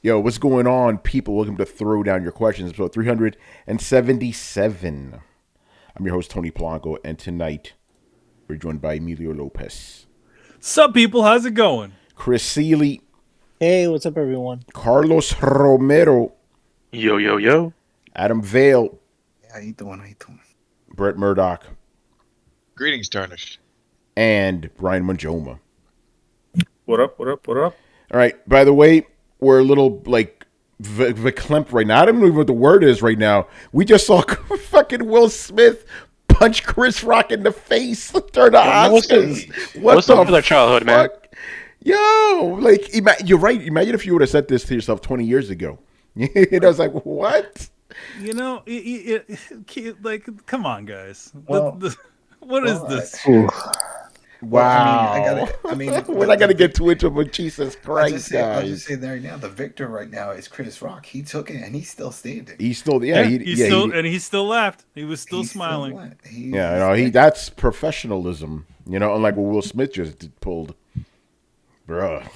Yo, what's going on, people? Welcome to Throw Down Your Questions, episode 377. I'm your host, Tony Polanco, and tonight we're joined by Emilio Lopez. Sup, people? How's it going? Chris Seeley. Hey, what's up, everyone? Carlos Romero. Yo, yo, yo. Adam Vale. How you doing? Brett Murdoch. Greetings, Tarnished. And Brian Manjoma. What up? All right, by the way, we're a little, verklempt right now. I don't even know what the word is right now. We just saw fucking Will Smith punch Chris Rock in the face during the Oscars. What's up with our childhood, man? Yo, you're right. Imagine if you would have said this to yourself 20 years ago. I was like, what? You know, come on, guys. Well, what is this? Wow. We're not going to get too into it, but Jesus Christ, I'll just say there right now, the victor right now is Chris Rock. He took it, and he's still standing. He still laughed. He was still smiling. That's professionalism, unlike what Will Smith just pulled. Bruh.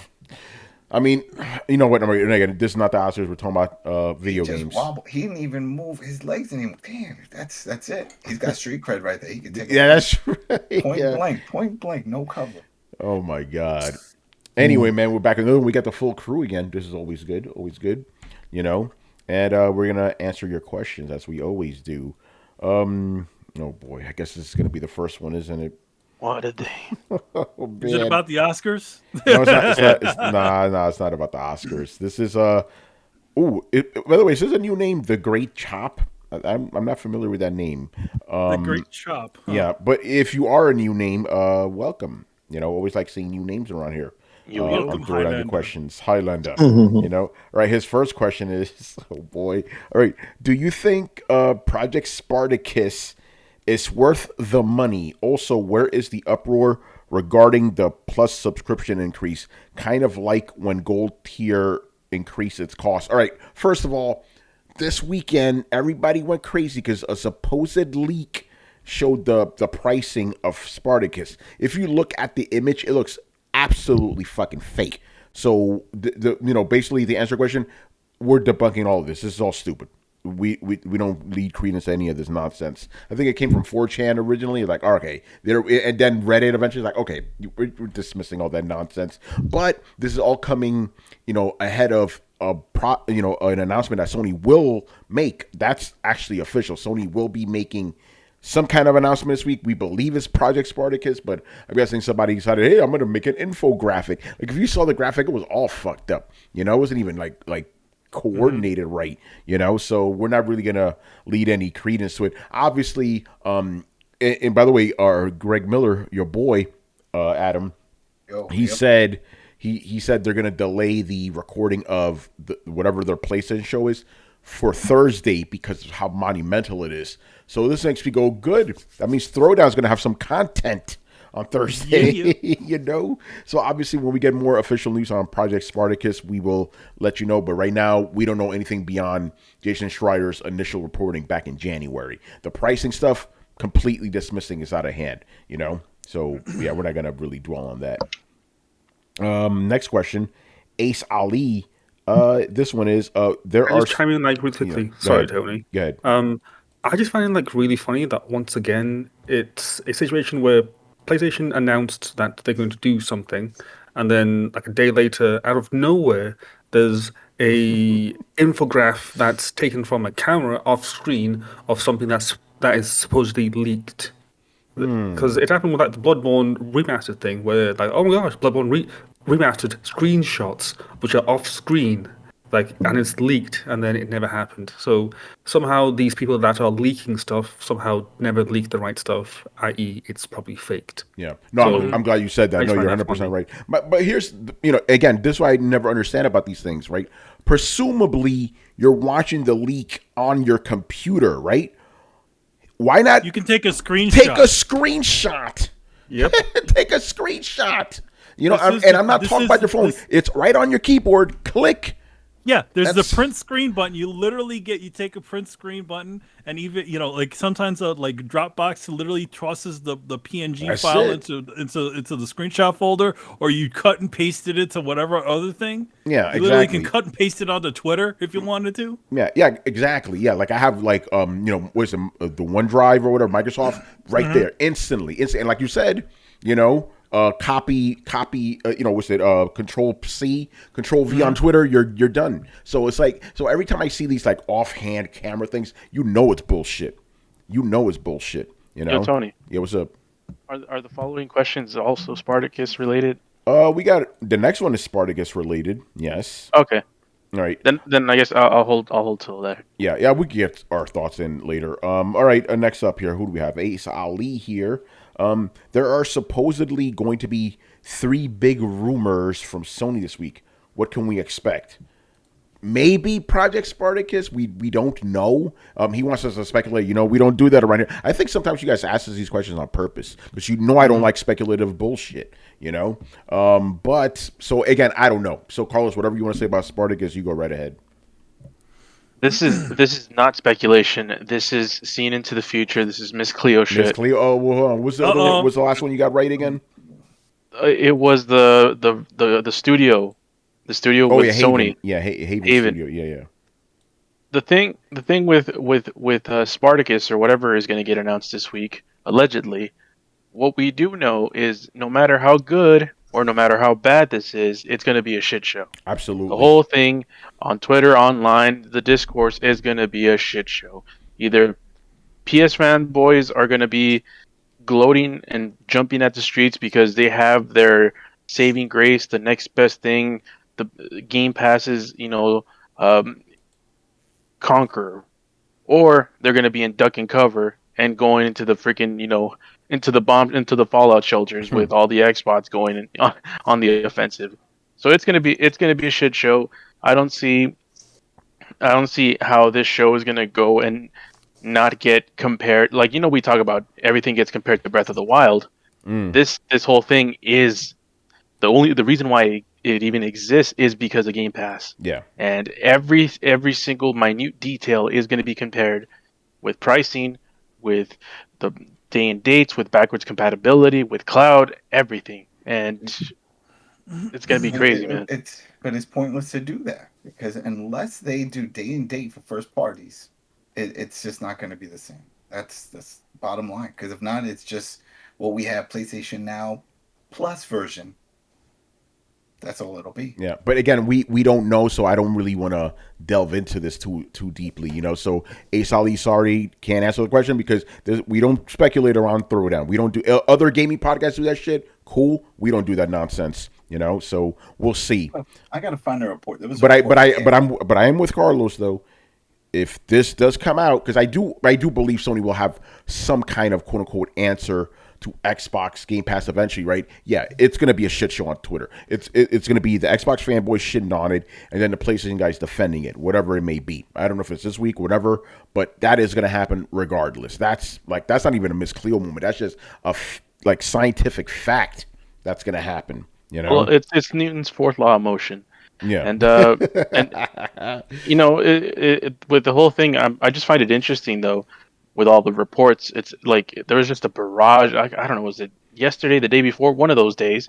I mean, you know what? Again, this is not the Oscars. We're talking about video games. He didn't even move his legs anymore. Damn, that's it. He's got street cred right there. He can take it. Yeah, that's right. Point blank, no cover. Oh my God. Anyway, man, we're back in the room. We got the full crew again. This is always good, And we're gonna answer your questions as we always do. Oh boy, I guess this is gonna be the first one, isn't it? What a day. Is it about the Oscars? No, it's not. It's not about the Oscars. This is by the way, this is a new name, The Great Chop. I'm not familiar with that name. The Great Chop. Huh? Yeah, but if you are a new name, welcome. Always like seeing new names around here. Welcome, Throw Down Your Questions, Highlander. All right. His first question is, oh boy. All right. Do you think Project Spartacus is worth the money? Also, where is the uproar regarding the Plus subscription increase? Kind of like when Gold tier increased its cost. All right. First of all, this weekend, everybody went crazy because a supposed leak showed the pricing of Spartacus. If you look at the image, it looks absolutely fucking fake. So, basically, the answer to the question, we're debunking all of this. This is all stupid. We don't lead credence to any of this nonsense. I think it came from 4chan originally, like, okay, and then Reddit eventually, like, okay, we're dismissing all that nonsense. But this is all coming, ahead of an announcement that Sony will make. That's actually official. Sony will be making some kind of announcement this week. We believe it's Project Spartacus, but I'm guessing somebody decided, hey, I'm going to make an infographic. Like, if you saw the graphic, it was all fucked up. It wasn't even like coordinated right, so we're not really gonna lead any credence to it. Obviously, and by the way, our Greg Miller, your boy, Adam, said he said they're gonna delay the recording of whatever their PlayStation show is for Thursday because of how monumental it is. So this makes me go, good. That means Throwdown's gonna have some content on Thursday, So obviously, when we get more official news on Project Spartacus, we will let you know. But right now, we don't know anything beyond Jason Schreier's initial reporting back in January. The pricing stuff, completely dismissing, is out of hand, So, yeah, we're not going to really dwell on that. Next question, Ace Ali. This one is, there are... Just chime in really quickly. Sorry, Tony. Go ahead. I just find it really funny that once again, it's a situation where PlayStation announced that they're going to do something, and then a day later, out of nowhere, there's a infograph that's taken from a camera off screen of something that is supposedly leaked. Because it happened with the Bloodborne remastered thing, where oh my gosh, Bloodborne remastered screenshots which are off screen. And it's leaked, and then it never happened. So somehow these people that are leaking stuff somehow never leaked the right stuff, i.e., it's probably faked. Yeah. No, I'm glad you said that. No, you're 100% right. But here's, again, this is what I never understand about these things, right? Presumably, you're watching the leak on your computer, right? Why not? You can take a screenshot. Take a screenshot. Yep. Take a screenshot. I'm not talking about your phone. It's right on your keyboard. Click. Yeah, there's the That's- print screen button. You take a print screen button, and even like sometimes like Dropbox literally tosses the PNG That's file it. into the screenshot folder, or you cut and paste it into whatever other thing. Yeah, You literally can exactly. cut and paste it onto Twitter if you wanted to. Yeah, exactly. Yeah, like I have like what's the OneDrive or whatever, Microsoft, right there, instantly. And like you said, copy, what's it, Control C, Control V on Twitter, you're done. So it's like, so every time I see these like offhand camera things, it's bullshit. It's bullshit. Yo, Tony, Yeah, what's up? are the following questions also Spartacus related? We got the next one is Spartacus related. Yes. Okay, All right. then I guess I'll hold till there. Yeah, we can get our thoughts in later. All right, next up here, who do we have? Ace Ali here. There are supposedly going to be 3 big rumors from Sony this week. What can we expect? Maybe Project Spartacus. We don't know. He wants us to speculate. We don't do that around here. I think sometimes you guys ask us these questions on purpose because I don't like speculative bullshit. But so again, I don't know. So Carlos, whatever you want to say about Spartacus, you go right ahead. This is not speculation. This is seen into the future. This is Miss Cleo Miss shit. Cleo. Oh, well, hold on. What's the other one? What's the last one you got right again? It was the studio, with Haven. Sony. Yeah, Haven Haven. Studio. Yeah. The thing with Spartacus or whatever is going to get announced this week, allegedly. What we do know is no matter how good or no matter how bad this is, it's going to be a shit show. Absolutely. The whole thing on Twitter, online, the discourse is going to be a shit show. Either PS fanboys are going to be gloating and jumping at the streets because they have their saving grace, the next best thing, the Game Passes, conquer, or they're going to be in duck and cover and going into the freaking, into the fallout shelters with all the Xbox going on the offensive. So it's going to be a shit show. I don't see how this show is going to go and not get compared. Like, we talk about everything gets compared to Breath of the Wild. This whole thing is the reason why it even exists is because of Game Pass. Yeah. And every single minute detail is going to be compared with pricing, with the day and dates, with backwards compatibility, with cloud, everything. And it's going to be crazy, man. But it's pointless to do that because unless they do day and date for first parties, it's just not going to be the same. That's the bottom line. Because if not, it's just we have PlayStation Now Plus version. That's all it'll be. Yeah, but again, we don't know, so I don't really want to delve into this too deeply, So Ace Ali, sorry, can't answer the question because we don't speculate around Throwdown. We don't do other gaming podcasts do that shit. Cool, we don't do that nonsense, So we'll see. I gotta find a report. There was, but I am with Carlos though. If this does come out, because I do believe Sony will have some kind of quote unquote answer to Xbox Game Pass eventually, right? Yeah, it's going to be a shit show on Twitter. It's going to be the Xbox fanboys shitting on it, and then the PlayStation guys defending it, whatever it may be. I don't know if it's this week, whatever, but that is going to happen regardless. That's not even a Miss Cleo moment. That's just a scientific fact that's going to happen. Well, it's Newton's fourth law of motion. Yeah, and with the whole thing, I just find it interesting though. With all the reports, it's like there was just a barrage. I don't know, was it yesterday, the day before, one of those days?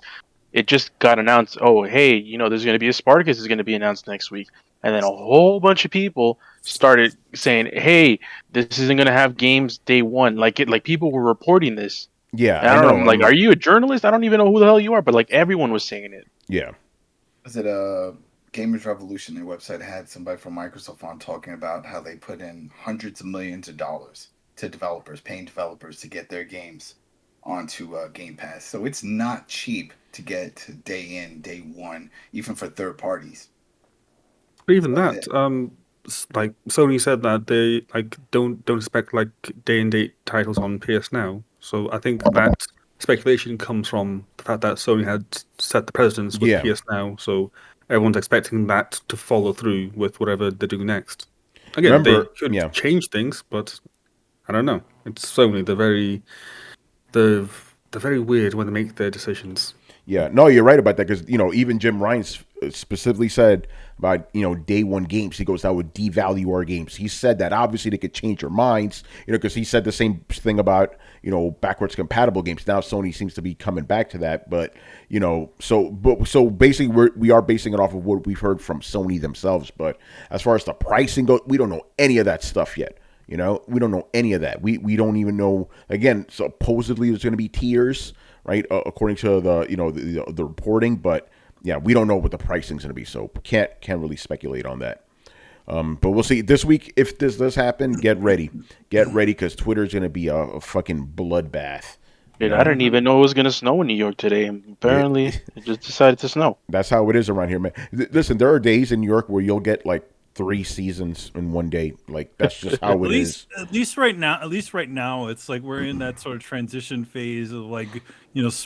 It just got announced. Oh, hey, there's going to be a Spartacus is going to be announced next week, and then a whole bunch of people started saying, "Hey, this isn't going to have games day one." Like people were reporting this. Yeah, and I don't know. Like, are you a journalist? I don't even know who the hell you are, but like everyone was saying it. Yeah. Was it Gamers Revolution? Their website had somebody from Microsoft on talking about how they put in hundreds of millions of dollars to developers, paying developers to get their games onto Game Pass. So it's not cheap to get day in, day one, even for third parties. But even that, like Sony said that they don't expect day and date titles on PS Now. So I think that speculation comes from the fact that Sony had set the precedence with PS Now. So everyone's expecting that to follow through with whatever they do next. Again, they could change things, but I don't know. It's Sony. They're very weird when they make their decisions. Yeah, no, you're right about that because even Jim Ryan specifically said about day one games. He goes, that would devalue our games. He said that obviously they could change their minds, because he said the same thing about backwards compatible games. Now Sony seems to be coming back to that, but so basically we are basing it off of what we've heard from Sony themselves. But as far as the pricing goes, we don't know any of that stuff yet. We don't know any of that. We don't even know. Again, supposedly there's going to be tiers, right? According to the reporting, but yeah, we don't know what the pricing's going to be, so can't really speculate on that. But we'll see this week if this does happen. Get ready, because Twitter's going to be a fucking bloodbath. Dude, I didn't even know it was gonna snow in New York today. And apparently, it just decided to snow. That's how it is around here, man. Listen, there are days in New York where you'll get like 3 seasons in one day. Like that's just how it is. At least right now, it's like we're in that sort of transition phase of like winter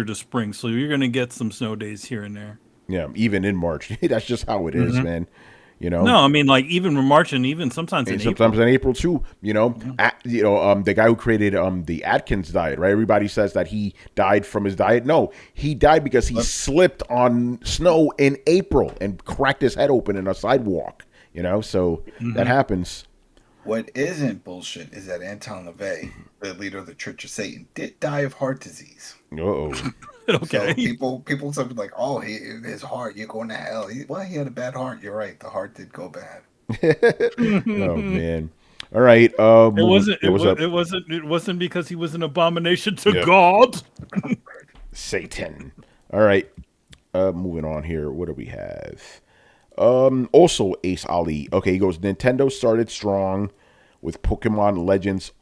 to spring. So you're gonna get some snow days here and there. Yeah, even in March. That's just how it is, man. No, I mean like even in March and even sometimes in April. In April too. The guy who created the Atkins diet, right? Everybody says that he died from his diet. No, he died because he slipped on snow in April and cracked his head open in a sidewalk. So that happens. What isn't bullshit is that Anton LaVey, the leader of the Church of Satan, did die of heart disease. Uh-oh. Okay. So people something like, oh, his heart, you're going to hell. He had a bad heart. You're right. The heart did go bad. Oh man. All right. It wasn't because he was an abomination to God. Satan. All right. Moving on here. What do we have? Also Ace Ali. Okay, he goes, Nintendo started strong with Pokemon Legends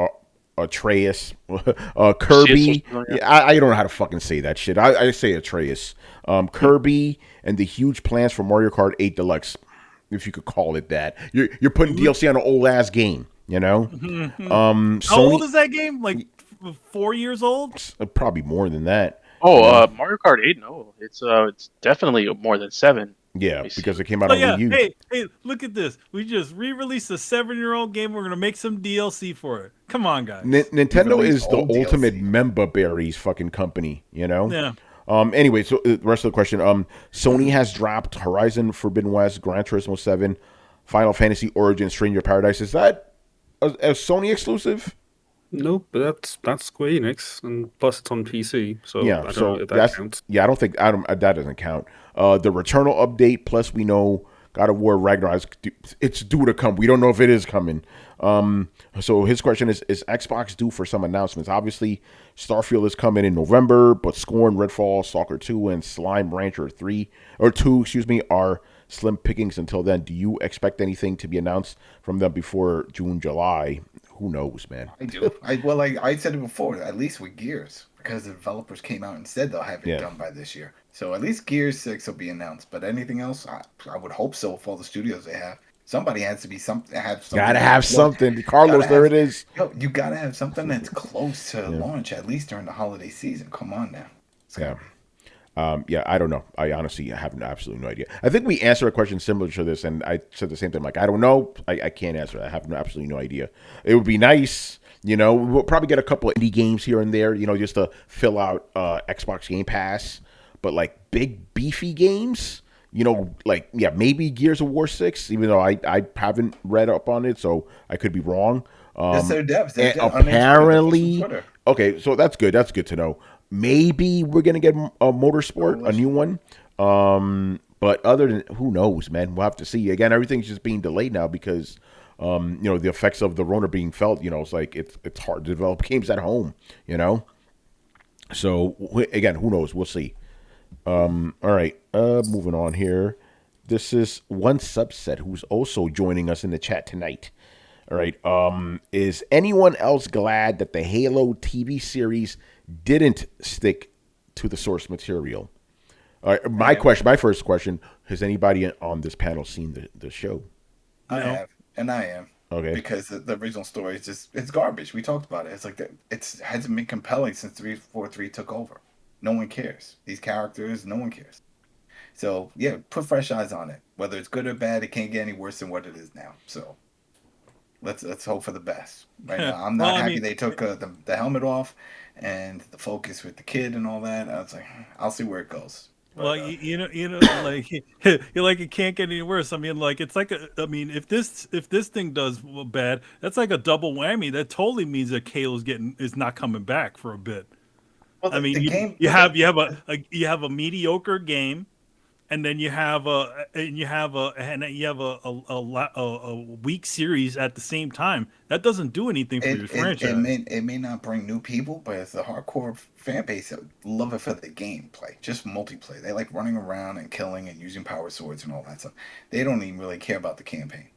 Atreus, Kirby. I don't know how to fucking say that shit. I say Atreus. Kirby and the huge plans for Mario Kart 8 Deluxe, if you could call it that. You're putting DLC on an old ass game, Sony, How old is that game? Like 4 years old? Probably more than that. Mario Kart 8, no. It's definitely more than 7. Yeah, because it came out on Wii U. Hey, look at this. We just re-released a 7-year-old game. We're going to make some DLC for it. Come on, guys. Nintendo is the ultimate member berries fucking company, Yeah. Anyway, so the rest of the question. Sony has dropped Horizon Forbidden West, Gran Turismo 7, Final Fantasy Origins, Stranger Paradise. Is that a Sony exclusive? No, but that's Square Enix, and plus it's on PC. So yeah, I don't know if that counts. Yeah, I don't think that doesn't count. The Returnal update, plus we know God of War Ragnarok, it's due to come. We don't know if it is coming. So his question is Xbox due for some announcements? Obviously, Starfield is coming in November, but Scorn, Redfall, Stalker 2, and Slime Rancher 2, are slim pickings until then. Do you expect anything to be announced from them before June, July? Who knows, man? I do. I said it before, at least with Gears, because the developers came out and said they'll have it done by this year. So at least Gears 6 will be announced. But anything else, I would hope so with all the studios they have. Somebody has to be something. Gotta have something. Carlos, there it is. You gotta have something that's close to launch, at least during the holiday season. Come on now. I don't know. I honestly have absolutely no idea. I think we answered a question similar to this, and I said the same thing. Like, I don't know. I can't answer that. I have absolutely no idea. It would be nice. We'll probably get a couple of indie games here and there, just to fill out Xbox Game Pass. But, like, big, beefy games, maybe Gears of War 6, even though I haven't read up on it, so I could be wrong. Their devs. Apparently, okay, so that's good. That's good to know. Maybe we're gonna get a Motorsport, a new one. But other than, who knows, man? We'll have to see. Again, everything's just being delayed now because, the effects of the Rona being felt. It's like it's hard to develop games at home. So again, who knows? We'll see. All right. Moving on here. This is one subset who's also joining us in the chat tonight. All right. Is anyone else glad that the Halo TV series didn't stick to the source material? My first question: has anybody on this panel seen the show? I have, and I am. Okay. Because the original story is it's garbage. We talked about it. It's like it hasn't been compelling since 343 took over. No one cares. These characters, no one cares. So yeah, put fresh eyes on it. Whether it's good or bad, it can't get any worse than what it is now. So Let's hope for the best. Right now, I'm Well, not I happy mean, they took the helmet off and the focus with the kid and all that. I was like, I'll see where it goes. well, But like you're like it can't get any worse. I mean, like it's like I mean, if this thing does bad, that's like a double whammy. That totally means that Kalo's is not coming back for a bit. well, I mean, the game, you have you have a mediocre game, and then you have a weak series at the same time. That doesn't do anything for your franchise. it may not bring new people, but it's a hardcore fan base that love it for the gameplay, just multiplayer. They like running around and killing and using power swords and all that stuff. They don't even really care about the campaign.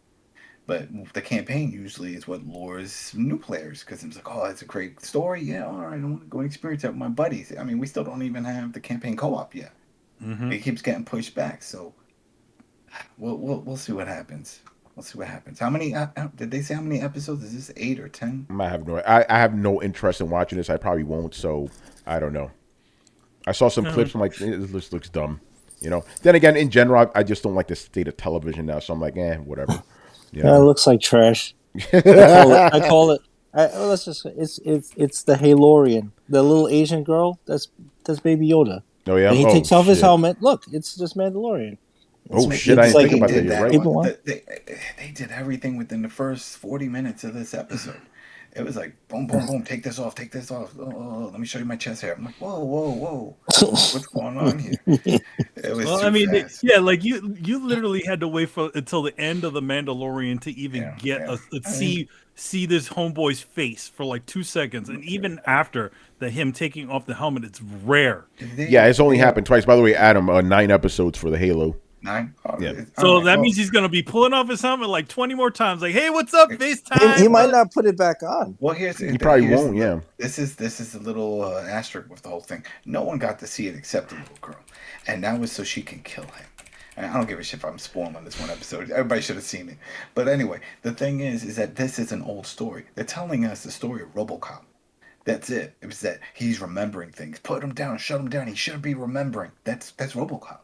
But the campaign usually is what lures new players because it's like, oh, it's a great story. Yeah, all right, I want to go experience it with my buddies. I mean, we still don't even have the campaign co-op yet. Mm-hmm. It keeps getting pushed back, so we'll see what happens. We'll see what happens. How many did they say? How many episodes? Is this 8 or 10? I have no interest in watching this. I probably won't. So I don't know. I saw some clips. I'm like, this looks dumb. Then again, in general, I just don't like the state of television now. So I'm like, whatever. Yeah, it looks like trash. I call it. Let's just. It's the Halorian, the little Asian girl. That's Baby Yoda. Oh yeah. And he Oh, takes off his shit. helmet. Look, it's just Mandalorian. Oh shit! I didn't think about that. You're right. They did everything within the first 40 minutes of this episode. It was like boom, boom, boom. Take this off. Take this off. Oh, let me show you my chest hair. I'm like, whoa, whoa, whoa. What's going on here? It was Well, too I mean, fast. yeah, like you literally had to wait for until the end of the Mandalorian to even see this homeboy's face for like 2 seconds, and even after him taking off the helmet, it's rare. Yeah, it's only happened twice. By the way, Adam, 9 episodes for the Halo. 9. Oh, Yeah. So that means he's gonna be pulling off his helmet like 20 more times. Like, hey, what's up, FaceTime? He might not put it back on. Well, he probably won't. Yeah. This is a little asterisk with the whole thing. No one got to see it except the little girl, and that was so she can kill him. And I don't give a shit if I'm spoiling this one episode. Everybody should have seen it. But anyway, the thing is that this is an old story. They're telling us the story of RoboCop. That's it. It was that he's remembering things. Put him down. Shut him down. He shouldn't be remembering. That's RoboCop.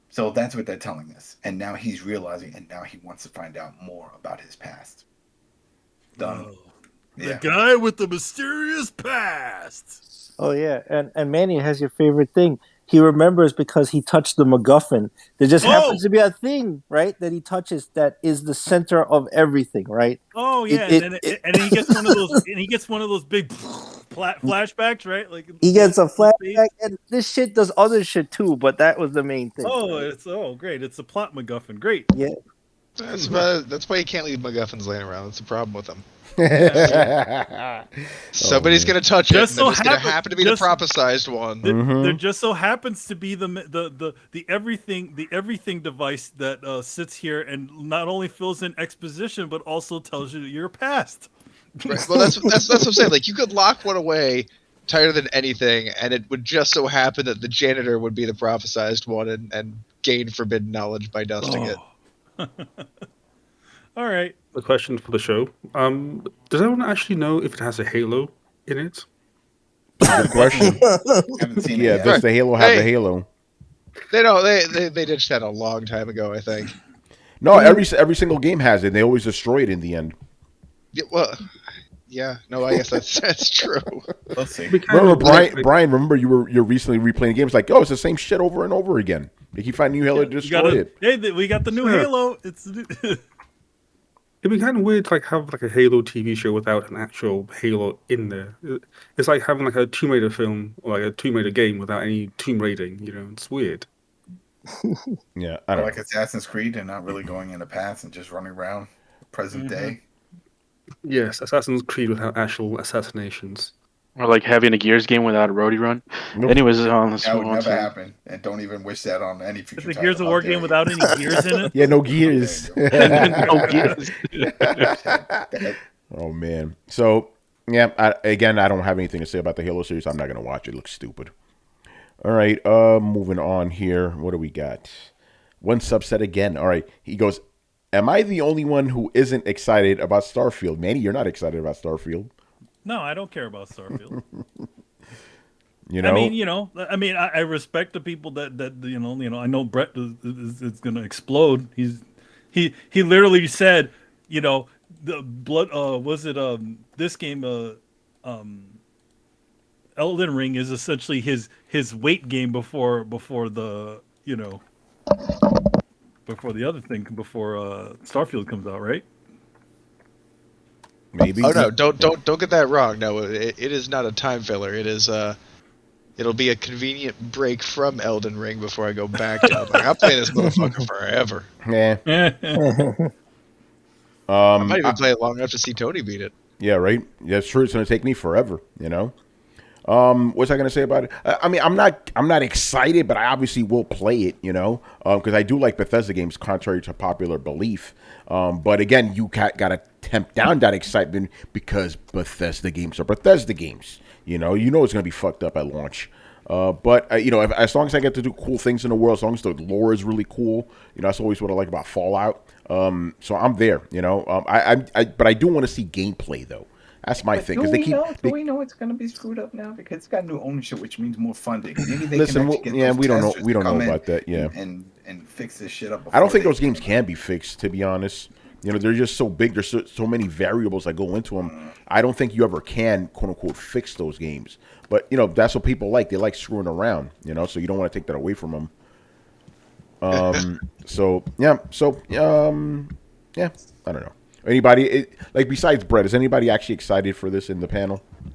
So that's what they're telling us. And now he's realizing, and now he wants to find out more about his past. Done. Oh, the guy with the mysterious past. Oh yeah, and Manny has your favorite thing. He remembers because he touched the MacGuffin. There just happens to be a thing, right, that he touches that is the center of everything, right? Oh yeah, and then he gets one of those, and he gets one of those big flashbacks, right? Like he gets a flashback, and this shit does other shit too. But that was the main thing. Oh, right? Great! It's a plot MacGuffin. Great. Yeah. That's why you can't leave MacGuffins laying around. That's the problem with them. Somebody's gonna touch it, and then it's gonna happen to be the prophesized one. There just so happens to be the everything device that sits here and not only fills in exposition but also tells you your past. Right. Well, that's what I'm saying. Like, you could lock one away tighter than anything, and it would just so happen that the janitor would be the prophesized one and gain forbidden knowledge by dusting it. All right. The question for the show: does anyone actually know if it has a halo in it? Good question. Haven't seen Yeah, it yet. does the Halo have a Halo? They don't. They ditched that a long time ago, I think. No, every single game has it. They always destroy it in the end. Yeah, well, yeah. No, I guess that's true. Let's see. Remember, Brian? Remember you're recently replaying the game. It's like, oh, it's the same shit over and over again. They keep finding new Halo to destroy it. Hey, we got the new Halo. It'd be kind of weird to have a Halo TV show without an actual Halo in there. It's like having a Tomb Raider film or a Tomb Raider game without any Tomb Raiding. It's weird. Yeah, I don't like Assassin's Creed and not really going in the past and just running around present day. Yes, Assassin's Creed without actual assassinations. Or like having a Gears game without a roadie run. Nope. Anyways, that would never happen, and don't even wish that on any future. The Gears of War game without any gears in it. Yeah, no gears. No gears. Oh man. So yeah, I don't have anything to say about the Halo series. I'm not gonna watch it. It looks stupid. All right, moving on here. What do we got? One subset again. All right, he goes, am I the only one who isn't excited about Starfield? Manny, you're not excited about Starfield. No, I don't care about Starfield. I mean, I respect the people that I know Brett is going to explode. He literally said, the blood. Was it this game? Elden Ring is essentially his weight game before the before the other thing before Starfield comes out, right? Maybe. Oh no, don't get that wrong. No, it is not a time filler. It is it'll be a convenient break from Elden Ring before I go back to Elden Ring. I'm playing this motherfucker forever. Yeah. I might even play it long enough to see Tony beat it. Yeah, right. Yeah, it's true. It's going to take me forever. What's I going to say about it? I mean, I'm not excited, but I obviously will play it. Because I do like Bethesda games, contrary to popular belief. But again, you got to tempt down that excitement because Bethesda games are Bethesda games. It's going to be fucked up at launch. But as long as I get to do cool things in the world, as long as the lore is really cool, that's always what I like about Fallout. So I'm there. But I do want to see gameplay though. That's my thing. Do we know it's going to be screwed up now because it's got new ownership, which means more funding. Maybe they Listen, can actually get we don't know. We don't know in about that. Yeah, and fix this shit up. I don't think those games can be fixed. To be honest, they're just so big. There's so many variables that go into them. I don't think you ever can, quote unquote, fix those games. But that's what people like. They like screwing around. So you don't want to take that away from them. Yeah. I don't know. Anybody besides Brett? Is anybody actually excited for this in the panel? I'm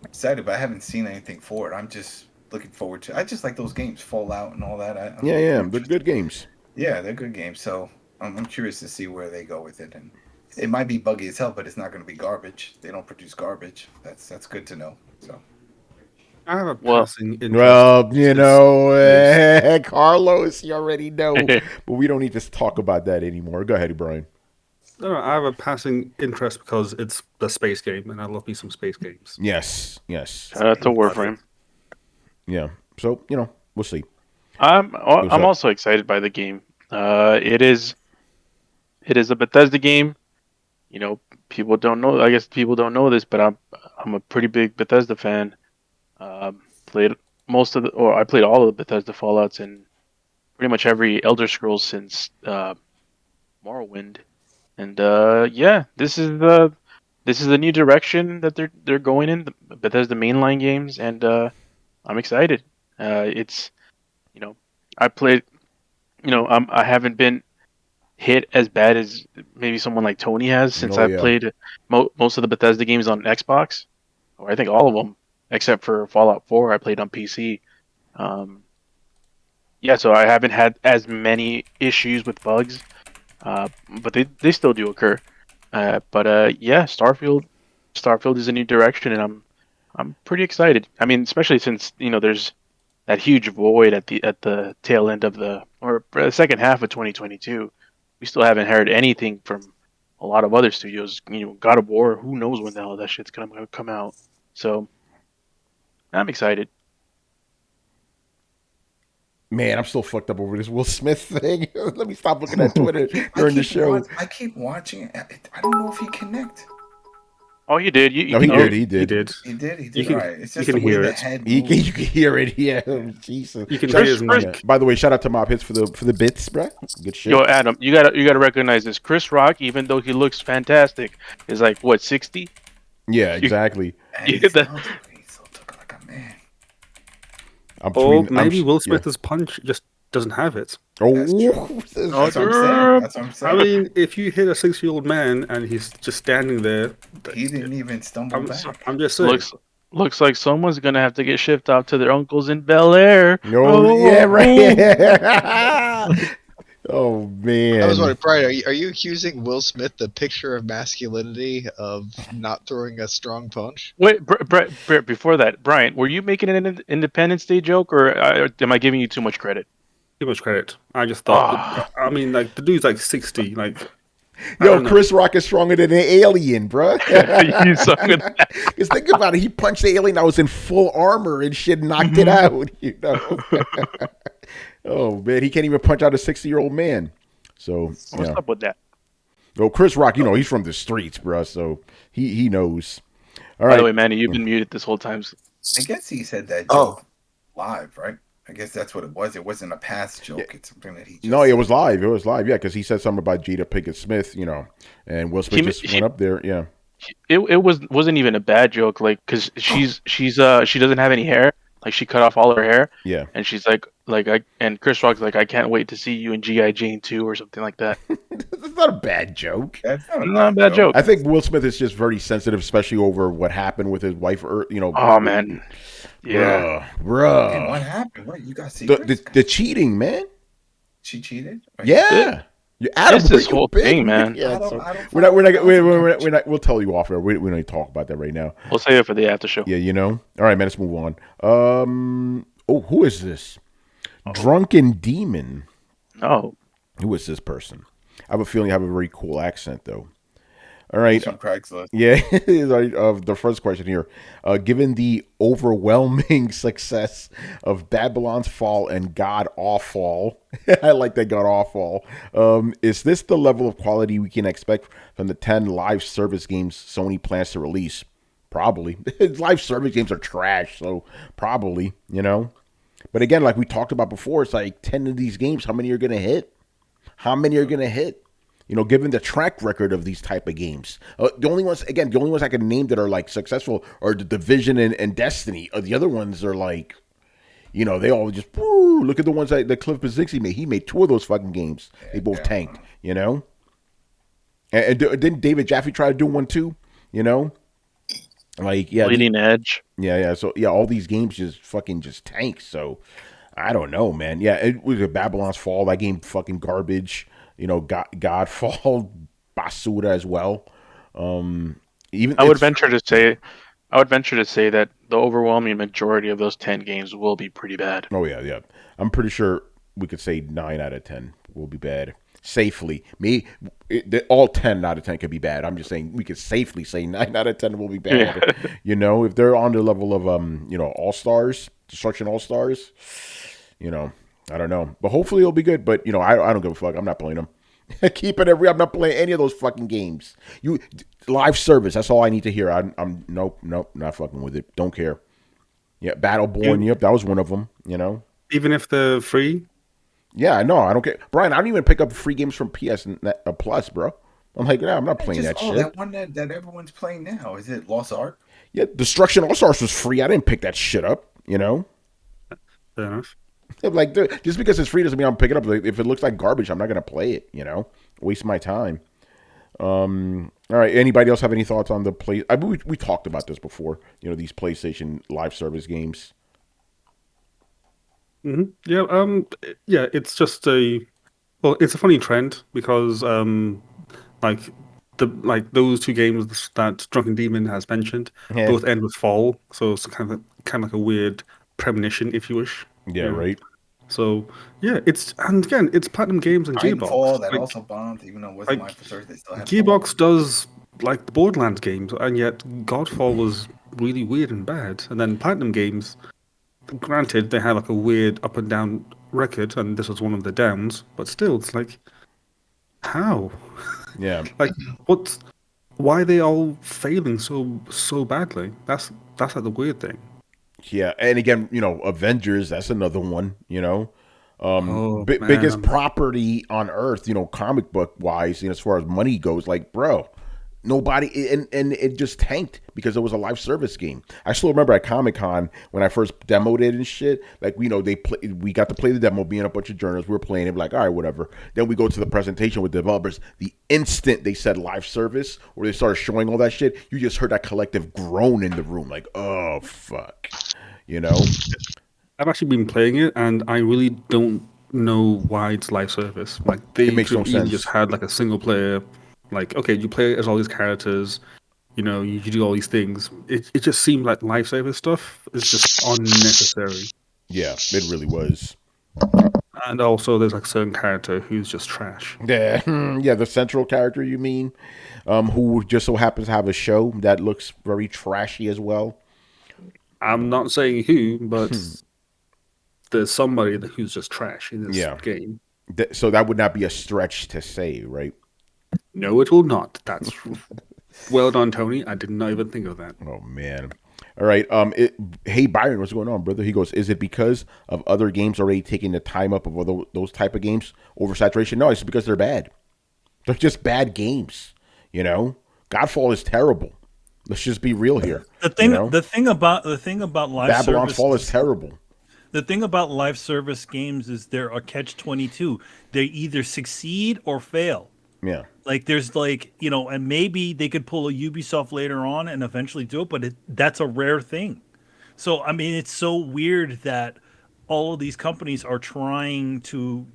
excited, but I haven't seen anything for it. I'm just looking forward to. I just like those games, Fallout and all that. They're good games. Yeah, they're good games. So I'm curious to see where they go with it, and it might be buggy as hell, but it's not going to be garbage. They don't produce garbage. That's good to know. So. I have a passing interest. Well, Carlos, you already know, but we don't need to talk about that anymore. Go ahead, Brian. No, I have a passing interest because it's the space game, and I love me some space games. Yes. Shout out to Warframe. Yeah. So we'll see. I'm also excited by the game. It is a Bethesda game. People don't know. I guess people don't know this, but I'm a pretty big Bethesda fan. I played all of the Bethesda Fallouts and pretty much every Elder Scrolls since Morrowind. And this is the new direction that they're going in, the Bethesda mainline games, and I'm excited. It's I played, I haven't been hit as bad as maybe someone like Tony has since I've played most of the Bethesda games on Xbox, or I think all of them except for Fallout 4. I played on PC. So I haven't had as many issues with bugs. But they still do occur. Starfield is a new direction, and I'm pretty excited. I mean, especially since there's that huge void at the tail end of the second half of 2022. We still haven't heard anything from a lot of other studios. God of War. Who knows when the hell that shit's gonna come out? So I'm excited. Man, I'm still fucked up over this Will Smith thing. Let me stop looking at Twitter during the show. I keep watching it. I don't know if he connect. Oh, he did. He did. He did. You can, all right. It's just you can the way hear the it. head You moves. can hear it. Yeah. Jesus. You can hear his mic. Yeah. By the way, shout out to Mob Hits for the bits, bro. Good shit. Yo, Adam, you gotta recognize this. Chris Rock, even though he looks fantastic, is like what 60? Yeah, exactly. He still took like a man. Maybe Will Smith's punch just doesn't have it. That's what I'm saying. I mean, if you hit a 6-year-old man and he's just standing there, he didn't even stumble back. I'm just saying. Looks like someone's gonna have to get shipped out to their uncles in Bel Air. Yeah, right. Oh man! I was wondering, Brian, are you accusing Will Smith, the picture of masculinity, of not throwing a strong punch? Wait, Brett, before that, Brian, were you making an Independence Day joke, or am I giving you too much credit? Too much credit. I just thought. I mean, like the dude's like 60. Like, yo, Chris Rock is stronger than an alien, bro. Because think about it, he punched the alien that was in full armor and shit, knocked it out. Oh man, he can't even punch out a 60-year-old man. So what's up with that? Well, Chris Rock, he's from the streets, bro. So he knows. All right. By the way, Manny, you've been muted this whole time. I guess he said that joke live, right? I guess that's what it was. It wasn't a past joke. Yeah. It's something that he just. No, it was live. It was live. Yeah, because he said something about Jada Pinkett Smith, and Will Smith just went up there. Yeah. It wasn't even a bad joke, like, because she doesn't have any hair, like she cut off all her hair, Yeah. and she's like and Chris Rock's like, I can't wait to see you in G.I. Jane 2 or something like that. That's not a bad joke. That's Not a bad joke. I think Will Smith is just very sensitive, especially over what happened with his wife. Oh man, yeah. Bruh. And what happened? What, you got secrets? The cheating, man. She cheated? Or Yeah. Adam, It's this whole thing, man. Yeah, I don't we're not. We'll tell you off air. We don't need to talk about that right now. We'll save it for the after show. Yeah, All right, man. Let's move on. Who is this? Drunken Demon. Oh, Who is this person? I have a feeling you have a very cool accent, though. All right. From Craigslist. Yeah. The first question here. Given the overwhelming success of Babylon's Fall and God Awful, I like that God Awful. Is this the level of quality we can expect from the 10 live service games Sony plans to release? Probably. Live service games are trash, so probably, But again, like we talked about before, it's like 10 of these games, how many are going to hit? How many are going to hit? Given the track record of these type of games, the only ones I can name that are like successful are the Division and Destiny. The other ones are like, they all just look at the ones that Cliff Bleszinski made. He made 2 of those fucking games. They both tanked. And didn't David Jaffe try to do one too? Like Bleeding Edge. Yeah. So all these games just tank. So I don't know, man. Yeah, it was a Babylon's Fall. That game fucking garbage. Godfall, basura as well. I would venture to say that the overwhelming majority of those 10 games will be pretty bad. Oh yeah. I'm pretty sure we could say 9 out of 10 will be bad. Safely. All 10 out of 10 could be bad. I'm just saying we could safely say 9 out of 10 will be bad. Yeah. If they're on the level of All-Stars, Destruction All-Stars, I don't know. But hopefully it'll be good. But, I don't give a fuck. I'm not playing them. Keep it every. I'm not playing any of those fucking games. Live service. That's all I need to hear. I'm nope, not fucking with it. Don't care. Yeah, Battleborn. Yep, that was one of them. Even if they're free. Yeah, no, I don't care. Brian, I don't even pick up free games from PS Plus, bro. I'm like, I'm not playing that shit. That one that everyone's playing now, is it Lost Ark? Yeah, Destruction All Stars was free. I didn't pick that shit up. Fair enough. Like, just because it's free doesn't mean I'm picking it up. Like, if it looks like garbage, I'm not gonna play it. Waste my time. All right. Anybody else have any thoughts on the play? I mean, we talked about this before. These PlayStation live service games. Mm-hmm. Yeah. It's just it's a funny trend because those 2 games that Drunken Demon has mentioned both end with Fall, so it's kind of like a weird premonition, if you wish. Yeah. Right. So it's Platinum Games and Gearbox. Titanfall, that also bombed, even though it wasn't mine for Thursday. They still have Gearbox does like the Borderlands games, and yet Godfall was really weird and bad. And then Platinum Games, granted, they have like a weird up and down record, and this was one of the downs, but still, it's like, how? Yeah. Like, why are they all failing so badly? That's like the weird thing. Yeah, and again, Avengers, that's another one, Man. biggest property on Earth, comic book wise, as far as money goes, like, bro, nobody, and it just tanked because it was a live service game. I still remember at Comic-Con when I first demoed it and shit, like, we got to play the demo, being a bunch of journalists, we were playing it, like, all right, whatever. Then we go to the presentation with developers. The instant they said live service, or they started showing all that shit, you just heard that collective groan in the room, like, oh, fuck. I've actually been playing it, and I really don't know why it's live service. Like, they It makes no sense. just had like a single player. Like, okay, you play as all these characters, you do all these things. It just seemed like live service stuff is just unnecessary. Yeah, it really was. And also, there's like a certain character who's just trash. Yeah, the central character, you mean, who just so happens to have a show that looks very trashy as well. I'm not saying who, but there's somebody who's just trash in this game. So that would not be a stretch to say, right? No, it will not. That's well done, Tony. I did not even think of that. Oh, man. All right. Hey Byron, what's going on, brother? He goes, is it because of other games already taking the time up of all those type of games oversaturation? No, it's because they're bad. They're just bad games. You know, Godfall is terrible. Let's just be real here. The thing, the thing about live Babylon's service, Fall is terrible. the thing about live service games is they're a catch-22. They either succeed or fail. Yeah. Like there's like, you know, and maybe they could pull a Ubisoft later on and eventually do it, but that's a rare thing. So I mean, it's so weird that all of these companies are trying to,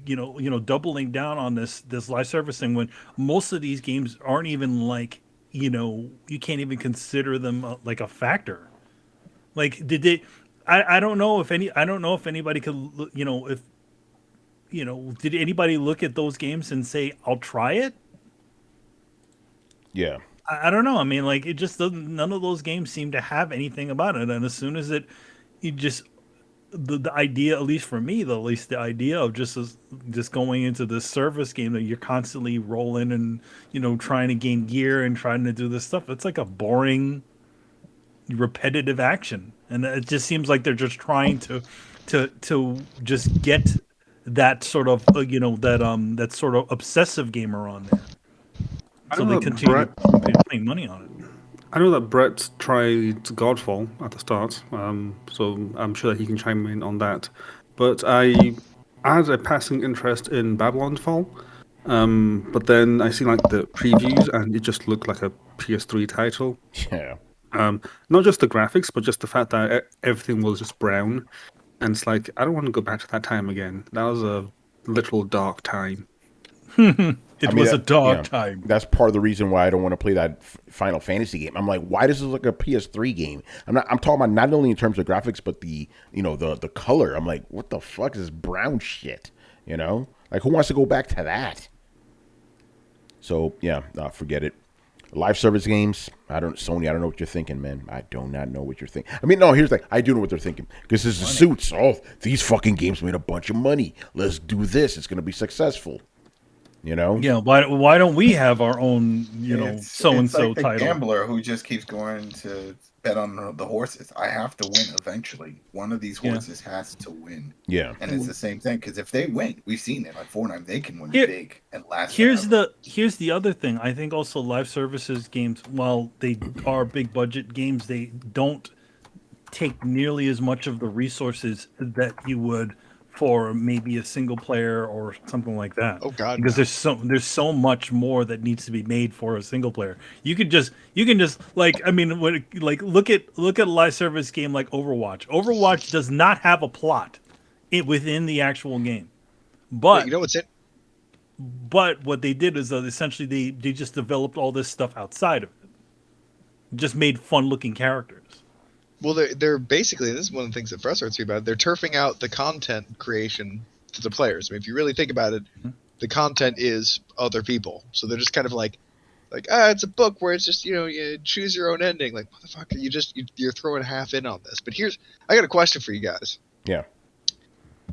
doubling down on this live service thing when most of these games aren't even like, you can't even consider them like a factor. Like, did they? I don't know if any. I don't know if anybody could. If did anybody look at those games and say, "I'll try it"? Yeah. I don't know. I mean, like, it just doesn't. None of those games seem to have anything about it. And as soon as you just the idea, at least for me, at least the idea of just going into this service game that you're constantly rolling and trying to gain gear and trying to do this stuff. It's like a boring, repetitive action, and it just seems like they're just trying to just get that sort of that sort of obsessive gamer on there, so they continue paying money on it. I know that Brett tried Godfall at the start, so I'm sure that he can chime in on that. But I had a passing interest in Babylon's Fall, but then I seen like the previews and it just looked like a PS3 title. Yeah. Not just the graphics, but just the fact that everything was just brown, and it's like I don't want to go back to that time again. That was a literal dark time. It was a dark time. That's part of the reason why I don't want to play that Final Fantasy game. I'm like, why does this look like a PS3 game? I'm talking about not only in terms of graphics, but the color. I'm like, what the fuck is this brown shit? Like, who wants to go back to that? So yeah, forget it. Live service games, Sony, I don't know what you're thinking, man. I do not know what you're thinking. I mean, no, here's the thing. I do know what they're thinking. Because this is Suits. Oh, these fucking games made a bunch of money. Let's do this. It's going to be successful. Yeah, why don't we have our own, so-and-so like the title? Gambler who just keeps going to bet on the horses. I have to win eventually. One of these horses has to win. Yeah. And it's the same thing, because if they win, we've seen it, like Fortnite, they can win big and last Here's forever. here's the other thing. I think also live services games, while they are big budget games, they don't take nearly as much of the resources that you would for maybe a single player or something like that. Oh God, because no. there's so much more that needs to be made for a single player. You can just like, I mean, look at a live service game like Overwatch. Overwatch does not have a plot within the actual game, but you know what's it? But what they did is essentially they just developed all this stuff outside of it, just made fun looking characters. Well, they're basically, this is one of the things that frustrates me about it, they're turfing out the content creation to the players. I mean, if you really think about it, the content is other people. So they're just kind of like, it's a book where it's just, you choose your own ending. Like, motherfucker, you're throwing half in on this. But I got a question for you guys. Yeah.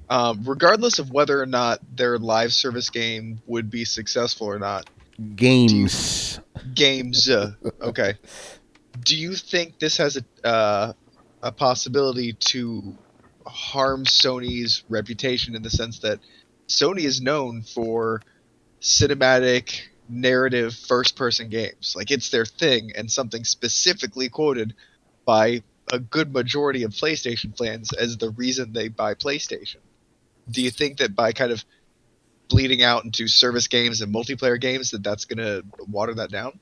Regardless of whether or not their live service game would be successful or not. Games. Okay. Do you think this has a possibility to harm Sony's reputation, in the sense that Sony is known for cinematic narrative first-person games? Like, it's their thing, and something specifically quoted by a good majority of PlayStation fans as the reason they buy PlayStation. Do you think that by kind of bleeding out into service games and multiplayer games that's going to water that down?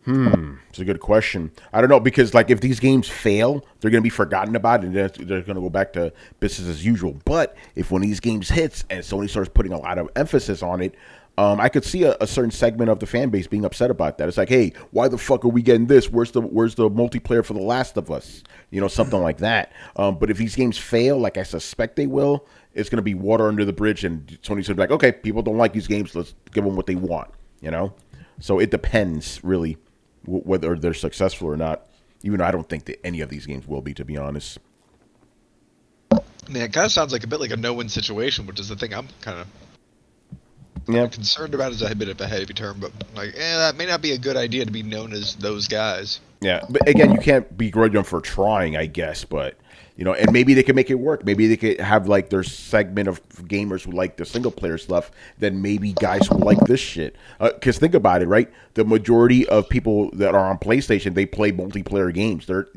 It's a good question. I don't know, because like if these games fail, they're going to be forgotten about and they're going to go back to business as usual. But if one of these games hits and Sony starts putting a lot of emphasis on it, I could see a certain segment of the fan base being upset about that. It's like, hey, why the fuck are we getting this? Where's the multiplayer for The Last of Us? Something like that. But if these games fail, like I suspect they will, it's going to be water under the bridge, and Sony's going to be like, okay, people don't like these games. Let's give them what they want. So it depends really whether they're successful or not. Even though I don't think that any of these games will be, to be honest. Man, it kind of sounds like a bit like a no-win situation, which is the thing I'm kind of Yeah. Concerned about is a bit of a heavy term, but like, that may not be a good idea to be known as those guys. Yeah, but again, you can't begrudge them for trying, I guess. But and maybe they could make it work. Maybe they could have like their segment of gamers who like the single player stuff. Then maybe guys who like this shit. Because think about it, right? The majority of people that are on PlayStation, they play multiplayer games. They're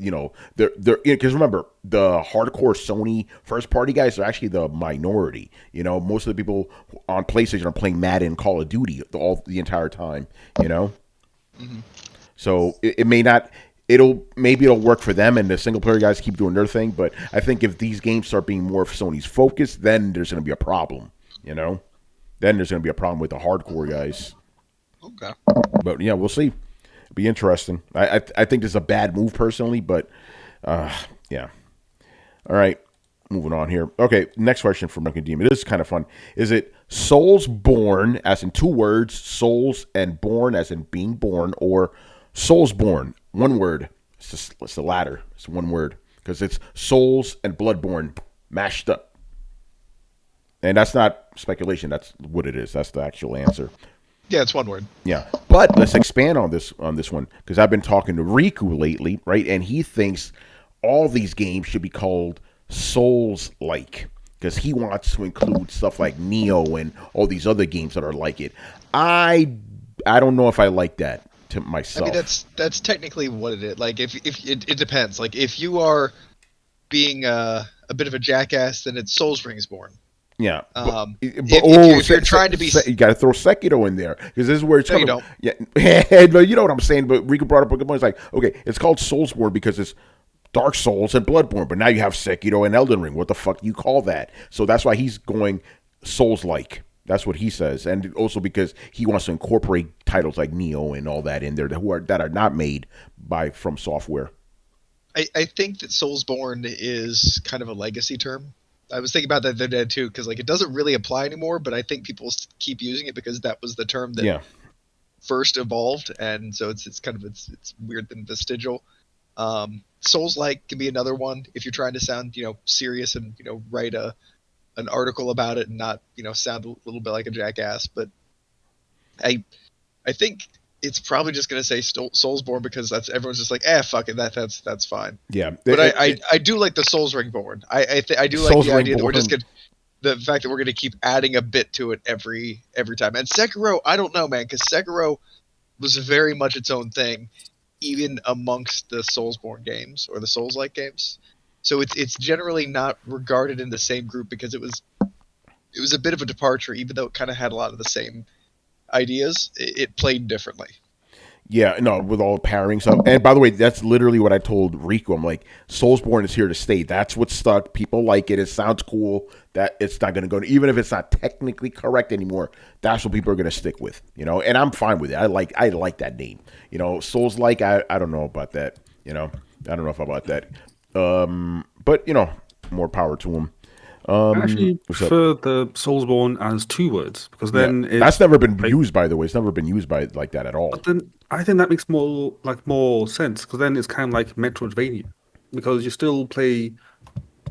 because remember the hardcore Sony first party guys are actually the minority. Most of the people on PlayStation are playing Madden, Call of Duty the entire time. Mm-hmm. So it may not. Maybe it'll work for them, and the single player guys keep doing their thing. But I think if these games start being more of Sony's focus, then there's going to be a problem. Then there's going to be a problem with the hardcore guys. Okay. But yeah, we'll see. It'll be interesting. I think this is a bad move personally, but yeah. All right, moving on here. Okay, next question from Nicodemus. This is kind of fun. Is it Soulsborne, as in 2 words, souls and born as in being born, or Soulsborne, 1 word? It's the latter. It's 1 word because it's souls and bloodborne mashed up. And that's not speculation. That's what it is. That's the actual answer. Yeah, it's 1 word. Yeah, but let's expand on this one because I've been talking to Riku lately, right? And he thinks all these games should be called Souls-like because he wants to include stuff like Neo and all these other games that are like it. I don't know if I like that to myself. I mean, that's technically what it is. Like, if it depends. Like, if you are being a bit of a jackass, then it's Soulsborne. Yeah. If you're trying to be, you got to throw Sekiro in there because this is where it's coming. No, you don't. Yeah, but you know what I'm saying. But Riku brought up a good point. It's like, okay, it's called Soulsborne because it's Dark Souls and Bloodborne, but now you have Sekiro and Elden Ring. What the fuck do you call that? So that's why he's going Souls-like. That's what he says, and also because he wants to incorporate titles like Neo and all that in there that are not made from software. I think that Soulsborne is kind of a legacy term. I was thinking about that the other day too, because like it doesn't really apply anymore, but I think people keep using it because that was the term that first evolved, and so it's kind of it's weird and vestigial. Souls-like can be another one if you're trying to sound serious and write an article about it and not sound a little bit like a jackass. But I think it's probably just gonna say Soulsborne because everyone's just like fuck it, that's fine. Yeah, but I do like the Souls Ring born. I do like the idea that we're just the fact that we're gonna keep adding a bit to it every time. And Sekiro, I don't know, man, because Sekiro was very much its own thing, even amongst the Soulsborne games or the Souls-like games. So it's generally not regarded in the same group because it was a bit of a departure, even though it kind of had a lot of the same ideas. It played differently. Yeah, no, with all the parrying stuff. And by the way, that's literally what I told Riku. I'm like, Soulsborne is here to stay. That's what stuck. People like it. It sounds cool. That it's not going to go. Even if it's not technically correct anymore, that's what people are going to stick with. And I'm fine with it. I like that name. Souls-like. I don't know about that. I don't know if about that. But more power to him. I actually prefer the Soulsborne as 2 words because then that's never been used, by the way. It's never been used by like that at all. But then I think that makes more sense because then it's kind of like Metroidvania because you still play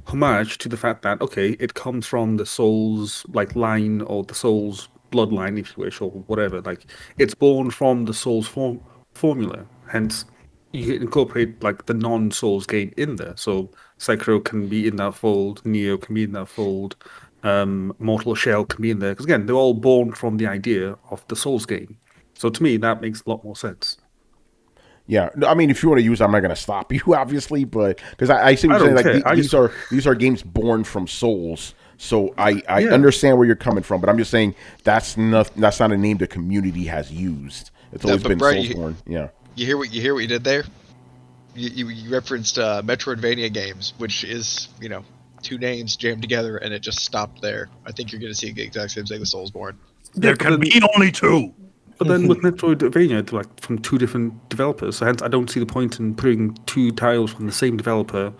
homage to the fact that it comes from the Souls line or the Souls bloodline, if you wish, or whatever. Like it's born from the Souls formula, hence you incorporate the non-Souls game in there. So Sekiro can be in that fold, Neo can be in that fold, Mortal Shell can be in there because again they're all born from the idea of the Souls game. So to me that makes a lot more sense. Yeah, I mean, if you want to use, I'm not going to stop you, obviously, but because I see what you're saying. Like these are games born from Souls, so I understand where you're coming from, but I'm just saying that's not a name the community has used. It's always been Soulsborne. You hear what you did there? You referenced Metroidvania games, which is 2 names jammed together, and it just stopped there. I think you're going to see the exact same thing with Soulsborne. There can be only 2. But then with Metroidvania, it's from 2 different developers, so hence I don't see the point in putting 2 titles from the same developer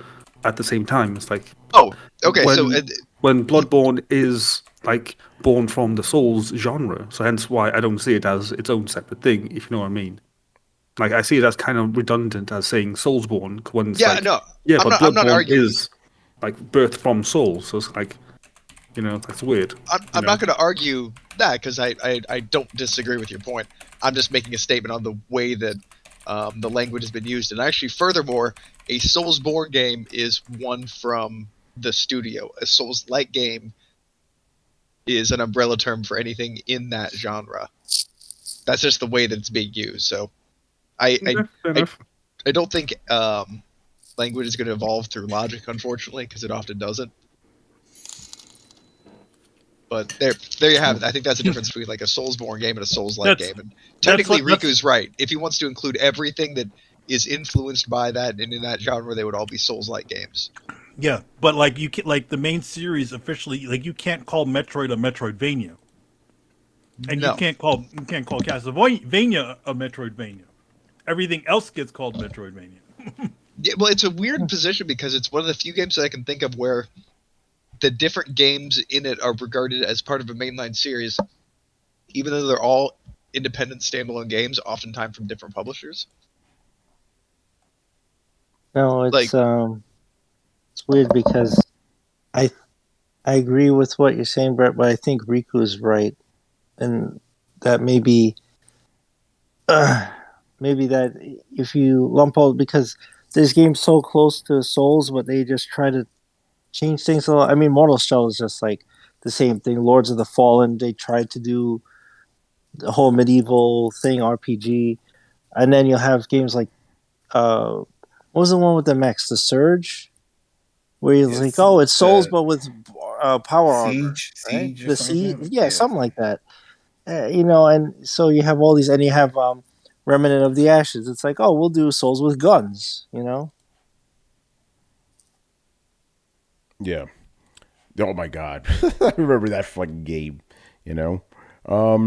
at the same time. It's like when Bloodborne is born from the Souls genre, so hence why I don't see it as its own separate thing, if you know what I mean. I see it as kind of redundant as saying Soulsborne when it's but Bloodborne is birthed from Souls, so it's That's weird. I'm not going to argue that because I don't disagree with your point. I'm just making a statement on the way that the language has been used. And actually, furthermore, a Soulsborne game is one from the studio. A Souls-like game is an umbrella term for anything in that genre. That's just the way that it's being used. So I don't think language is going to evolve through logic, unfortunately, because it often doesn't. But there you have it. I think that's the difference between like a Soulsborne game and a Souls-like game. And technically, Riku's right. If he wants to include everything that is influenced by that and in that genre, they would all be Souls-like games. Yeah, but like you can, like the main series officially, like you can't call Metroid a Metroidvania, and you can't call Castlevania a Metroidvania. Everything else gets called Metroidvania. Yeah, well, it's a weird position because it's one of the few games that I can think of where the different games in it are regarded as part of a mainline series, even though they're all independent standalone games, oftentimes from different publishers. No, it's weird because I agree with what you're saying, Brett, but I think Riku is right, and that maybe that if you lump all, because this game's so close to Souls, but they just try to change things a lot. I mean, Mortal Shell is just like the same thing. Lords of the Fallen, they tried to do the whole medieval thing, RPG, and then you'll have games like what was the one with the mechs, the Surge, where you're like, oh, it's Souls but with power armor, right? Siege, the Siege, something like that. And so you have all these, and you have Remnant of the Ashes. It's like, oh, we'll do Souls with guns, Yeah. Oh my god. I remember that fucking game, All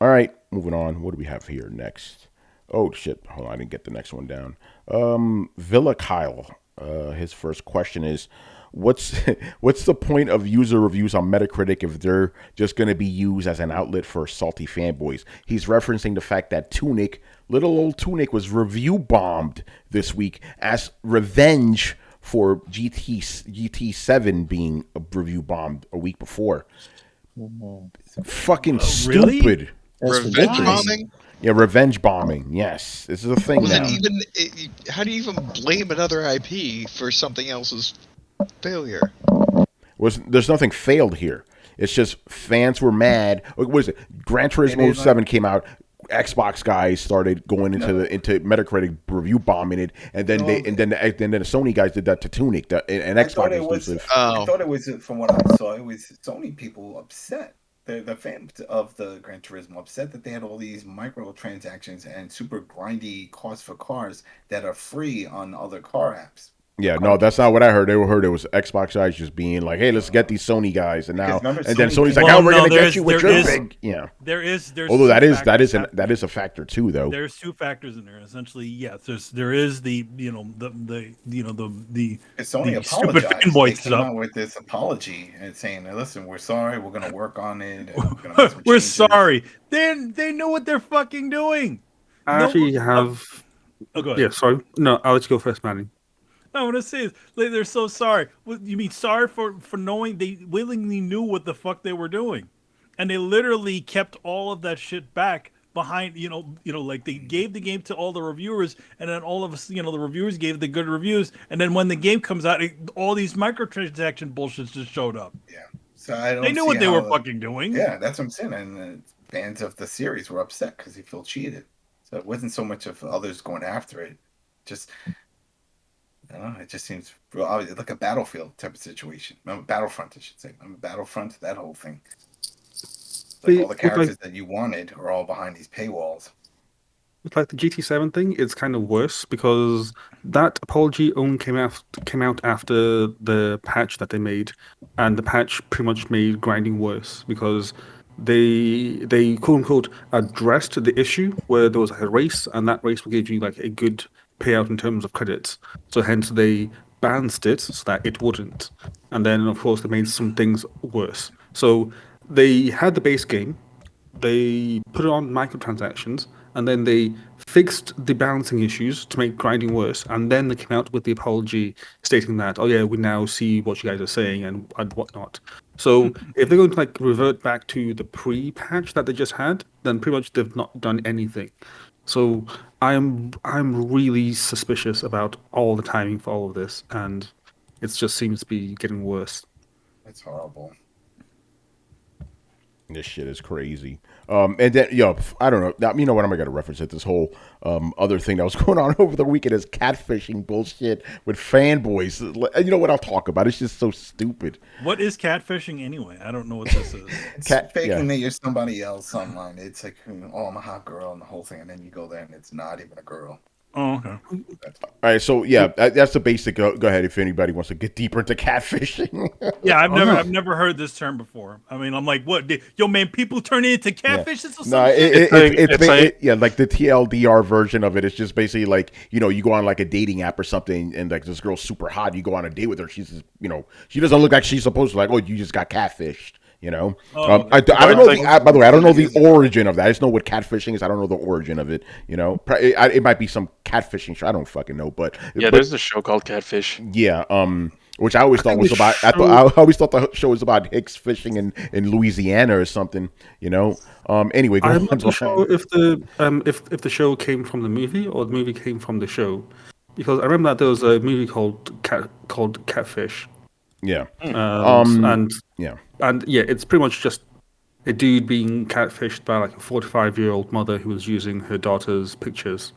right, moving on. What do we have here next? Oh shit. Hold on, I didn't get the next one down. Villa Kyle. His first question is, what's the point of user reviews on Metacritic if they're just going to be used as an outlet for salty fanboys? He's referencing the fact that little old Tunic was review bombed this week as revenge for GT7 being a review bombed a week before. Fucking stupid. That's Revenge ridiculous. bombing? Yeah, revenge bombing. Yes, this is a thing now. How do you even blame another IP for something else's failure? There's nothing failed here. It's just fans were mad. What was it? Gran Turismo 7 came out. Xbox guys started going into Metacritic review bombing it, and then the Sony guys did that to Tunic, an Xbox exclusive. I thought it was, from what I saw, it was Sony people upset. The fans of the Gran Turismo upset that they had all these microtransactions and super grindy costs for cars that are free on other car apps. Yeah, no, that's not what I heard. It was Xbox guys just being like, "Hey, let's get these Sony guys," and then Sony's like, "Oh, we're gonna get you with your big." Yeah, there's. Although that is a factor too, though. There's two factors in there. Essentially, yes, there is the Sony apologized. They came out with this apology and saying, "Listen, we're sorry. We're gonna work on it. We're sorry." They know what they're fucking doing. I actually have. Oh, go ahead. Yeah, sorry. No, I'll let you go first, Manny. I want to say is they're so sorry. You mean sorry for knowing they willingly knew what the fuck they were doing, and they literally kept all of that shit back behind. Like they gave the game to all the reviewers, and then all of us, the reviewers gave the good reviews, and then when the game comes out, all these microtransaction bullshits just showed up. Yeah, so I don't. They knew what they were fucking doing. Yeah, that's what I'm saying. And fans of the series were upset because they feel cheated. So it wasn't so much of others going after it, just. I don't know, it just seems like a Battlefield type of situation. Remember Battlefront, I should say. Remember Battlefront, that whole thing. Like all the characters that you wanted are all behind these paywalls. With like the GT7 thing, it's kind of worse because that apology only came out after the patch that they made, and the patch pretty much made grinding worse because they quote unquote addressed the issue where there was like a race, and that race will give you like a good payout in terms of credits. So hence they balanced it so that it wouldn't. And then of course they made some things worse. So they had the base game, they put it on microtransactions, and then they fixed the balancing issues to make grinding worse. And then they came out with the apology stating that, oh yeah, we now see what you guys are saying and whatnot. So if they're going to like revert back to the pre-patch that they just had, then pretty much they've not done anything. So I'm really suspicious about all the timing for all of this, and it just seems to be getting worse. It's horrible. This shit is crazy. And then, I don't know. Now, you know what? I'm going to reference it. This whole other thing that was going on over the weekend is catfishing bullshit with fanboys. You know what I'll talk about? It's just so stupid. What is catfishing anyway? I don't know what this is. It's faking that you're somebody else online. It's like, oh, I'm a hot girl and the whole thing. And then you go there and it's not even a girl. Oh, okay. All right, so yeah, that's the basic. Go ahead if anybody wants to get deeper into catfishing. Yeah, I've never heard this term before. I mean, I'm like, what? Yo, man, people turn into catfishes or something? No, it's like the TLDR version of it. It's just basically like, you go on like a dating app or something, and like this girl's super hot. You go on a date with her. She's just, she doesn't look like she's supposed to. Like, oh, you just got catfished. I don't know. By the way, I don't know the origin of that. I just know what catfishing is. I don't know the origin of it. It might be some catfishing show. I don't fucking know. But there's a show called Catfish. Yeah. Which I always thought was about. I always thought the show was about hicks fishing in Louisiana or something. Anyway, I'm not sure if the show came from the movie or the movie came from the show, because I remember that there was a movie called Catfish. Yeah. And it's pretty much just a dude being catfished by like a 45-year-old mother who was using her daughter's pictures.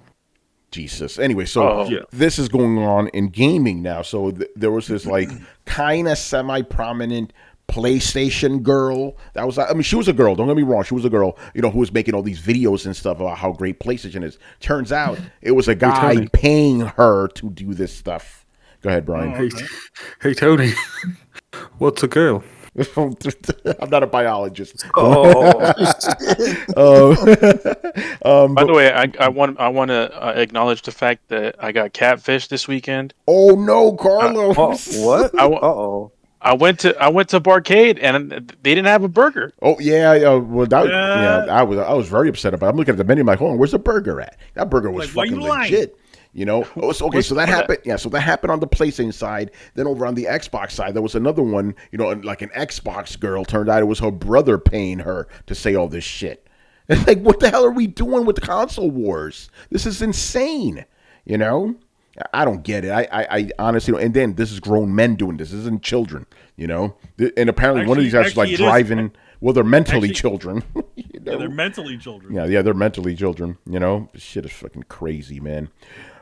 Jesus. Anyway, so this is going on in gaming now. So there was this like kind of semi-prominent PlayStation girl that was, she was a girl, don't get me wrong, she was a girl, who was making all these videos and stuff about how great PlayStation is. Turns out it was a guy paying her to do this stuff. Go ahead, Brian. Hey Tony, what's a girl? I'm not a biologist. By the way, I want to acknowledge the fact that I got catfished this weekend. Oh no, Carlos! What? I went to Barcade and they didn't have a burger. Oh yeah, well I was very upset about it. I'm looking at the menu, I'm like, hold on, where's the burger at? That burger was like, fucking legit. Okay, so that happened. Yeah, so that happened on the PlayStation side. Then over on the Xbox side, there was another one. Like an Xbox girl. Turned out it was her brother paying her to say all this shit. And like, what the hell are we doing with the console wars? This is insane. I don't get it. I honestly don't. And then this is grown men doing this. This isn't children. And apparently one of these guys is like driving. Well, they're mentally children. Yeah, they're mentally children. Yeah, they're mentally children. This shit is fucking crazy, man.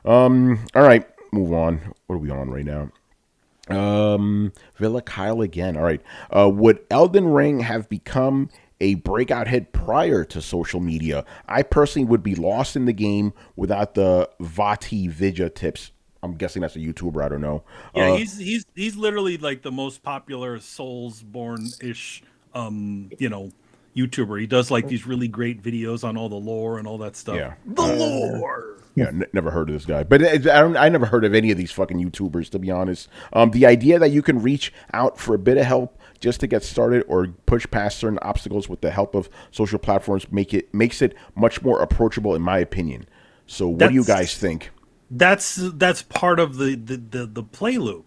All right, move on. What are we on right now? Villa Kyle again. All right. Would Elden Ring have become a breakout hit prior to social media? I personally would be lost in the game without the Vati Vidya tips. I'm guessing that's a YouTuber. I don't know. Yeah, he's literally like the most popular Soulsborne-ish, YouTuber. He does like these really great videos on all the lore and all that stuff. Yeah, the lore. Yeah, never heard of this guy, but I never heard of any of these fucking YouTubers, to be honest. The idea that you can reach out for a bit of help just to get started or push past certain obstacles with the help of social platforms makes it much more approachable, in my opinion. So, what do you guys think? That's part of the play loop.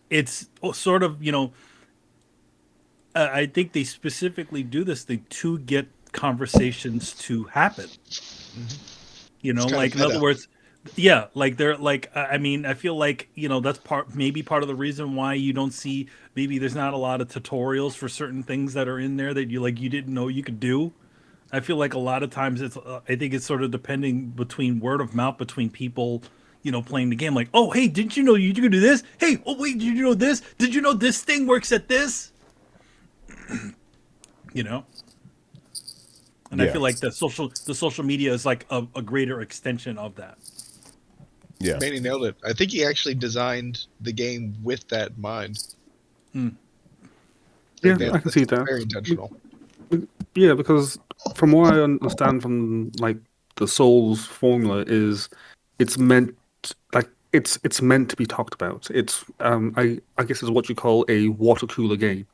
It's sort of I think they specifically do this thing to get conversations to happen. Like in other words, yeah, like they're like, I mean, I feel like, that's maybe part of the reason why you don't see, maybe there's not a lot of tutorials for certain things that are in there that you didn't know you could do. I feel like a lot of times I think it's sort of depending between word of mouth between people, playing the game. Like, oh, hey, didn't you know you could do this? Hey, oh wait, did you know this? Did you know this thing works at this? And I feel like the social media is like a greater extension of that. Yeah, Manny nailed it. I think he actually designed the game with that in mind. Yeah, I can see that. Very intentional. Yeah, because from what I understand from like the Souls formula is, it's meant to be talked about. It's I guess it's what you call a water cooler game.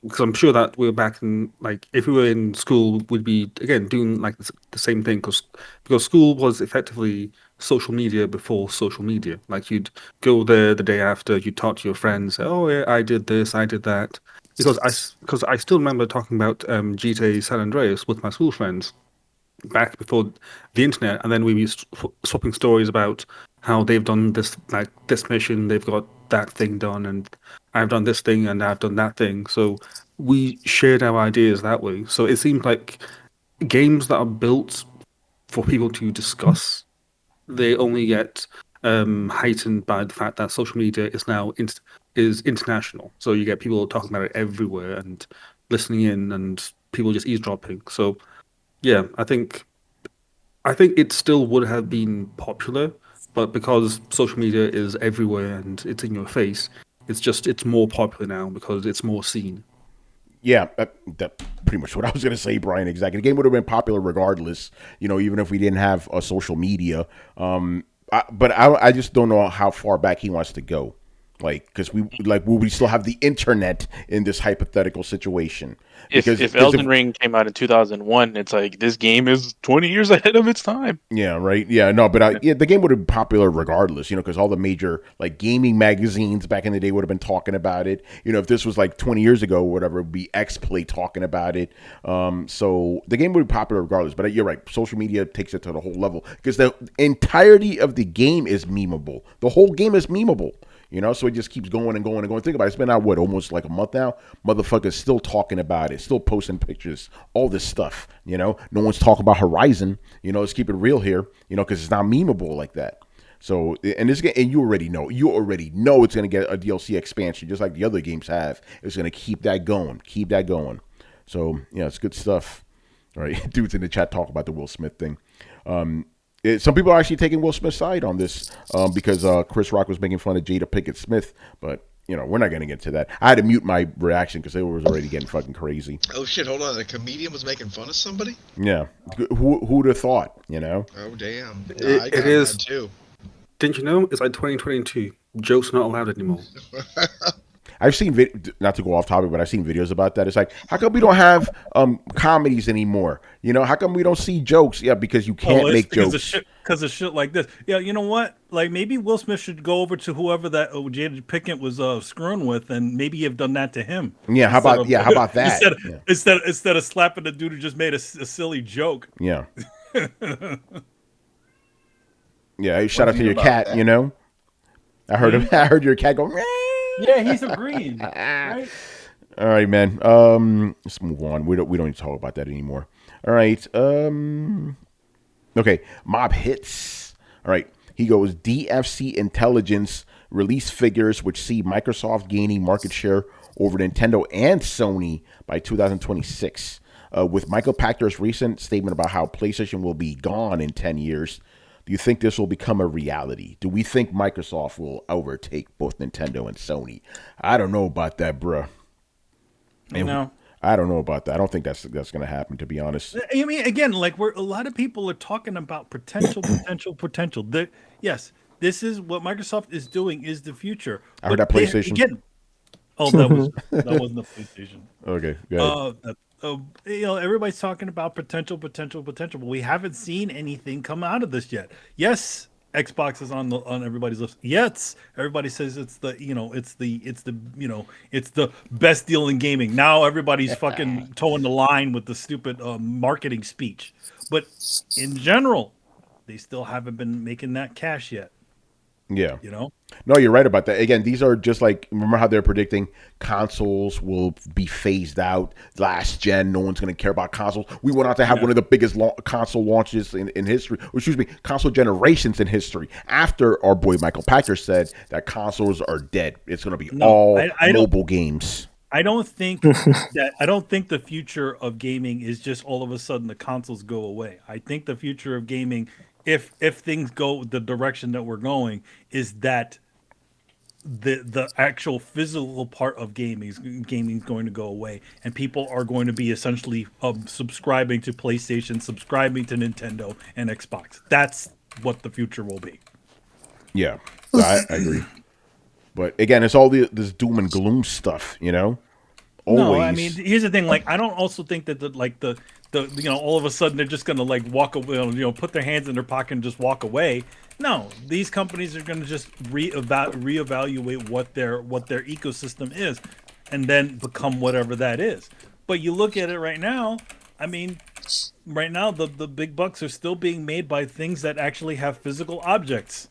Because I'm sure that we're back in, like, if we were in school, we'd be, again, doing, like, the same thing, because school was effectively social media before social media. Like you'd go there the day after, you'd talk to your friends, say, oh yeah, I did this, I did that. Because I still remember talking about GTA San Andreas with my school friends back before the internet, and then we were swapping stories about how they've done this mission, they've got that thing done, and I've done this thing and I've done that thing. So we shared our ideas that way. So it seems like games that are built for people to discuss, they only get heightened by the fact that social media is now is international. So you get people talking about it everywhere and listening in, and people just eavesdropping. So yeah, I think it still would have been popular, but because social media is everywhere and it's in your face, it's more popular now because it's more seen. Yeah, that pretty much what I was going to say, Brian. Exactly. The game would have been popular regardless, even if we didn't have a social media. But I just don't know how far back he wants to go. Because will we still have the internet in this hypothetical situation? If Elden Ring came out in 2001, it's like this game is 20 years ahead of its time. Yeah, right. Yeah, no, but the game would have been popular regardless, because all the major gaming magazines back in the day would have been talking about it. If this was 20 years ago or whatever, it would be X-Play talking about it. So the game would be popular regardless. But you're right, social media takes it to the whole level because the entirety of the game is memeable. The whole game is memeable. So it just keeps going and going and going. Think about it. It's been out, almost like a month now? Motherfuckers still talking about it, still posting pictures, all this stuff. No one's talking about Horizon. Let's keep it real here, because it's not memeable like that. So, and this game, and you already know it's going to get a DLC expansion, just like the other games have. It's going to keep that going. So, it's good stuff. All right. Dudes in the chat talk about the Will Smith thing. Some people are actually taking Will Smith's side on this because Chris Rock was making fun of Jada Pinkett Smith, but we're not going to get to that. I had to mute my reaction because it was already getting fucking crazy. Oh shit! Hold on, a comedian was making fun of somebody. Yeah, who'd have thought? Oh damn! It is too. Didn't you know? It's like 2022. Jokes not allowed anymore. I've seen not to go off topic, but I've seen videos about that. It's like, how come we don't have comedies anymore? How come we don't see jokes? Yeah, because you can't make jokes. Because of shit like this. Yeah, you know what? Like maybe Will Smith should go over to whoever that Jada Pinkett was screwing with, and maybe have done that to him. Yeah, how about that? Instead of slapping the dude who just made a silly joke. Yeah. Yeah. Shout out to your cat. That? I heard your cat go. Yeah, he's agreeing. Right? All right, man. Let's move on. We don't need to talk about that anymore. All right. Okay. Mob Hits. All right. He goes, DFC Intelligence release figures which see Microsoft gaining market share over Nintendo and Sony by 2026. With Michael Pachter's recent statement about how PlayStation will be gone in 10 years, do you think this will become a reality? Do we think Microsoft will overtake both Nintendo and Sony? I don't know about that, bruh. I don't know about that. I don't think that's going to happen, to be honest. I mean, again, like a lot of people are talking about potential. Yes, this is what Microsoft is doing is the future. I heard that PlayStation. That wasn't the PlayStation. Okay, go ahead. Everybody's talking about potential, but we haven't seen anything come out of this yet. Yes, Xbox is on everybody's list. Yes, everybody says it's the best deal in gaming. Now everybody's fucking towing the line with the stupid marketing speech. But in general, they still haven't been making that cash yet. Yeah. No, you're right about that. Again, these are just remember how they're predicting consoles will be phased out last gen. No one's going to care about consoles. We went on to have one of the biggest console launches in history, console generations in history. After our boy Michael Pachter said that consoles are dead. It's going to be mobile games. I don't think the future of gaming is just all of a sudden the consoles go away. I think the future of gaming, if things go the direction that we're going, is that the actual physical part of gaming is going to go away, and people are going to be essentially subscribing to PlayStation, subscribing to Nintendo and Xbox. That's what the future will be. Yeah, I agree. But again, it's all this doom and gloom stuff, Always. No, I mean, here's the thing. I don't also think that the all of a sudden they're just gonna like walk away, put their hands in their pocket and just walk away. No, these companies are gonna just reevaluate what their ecosystem is, and then become whatever that is. But you look at it right now. I mean, right now the big bucks are still being made by things that actually have physical objects.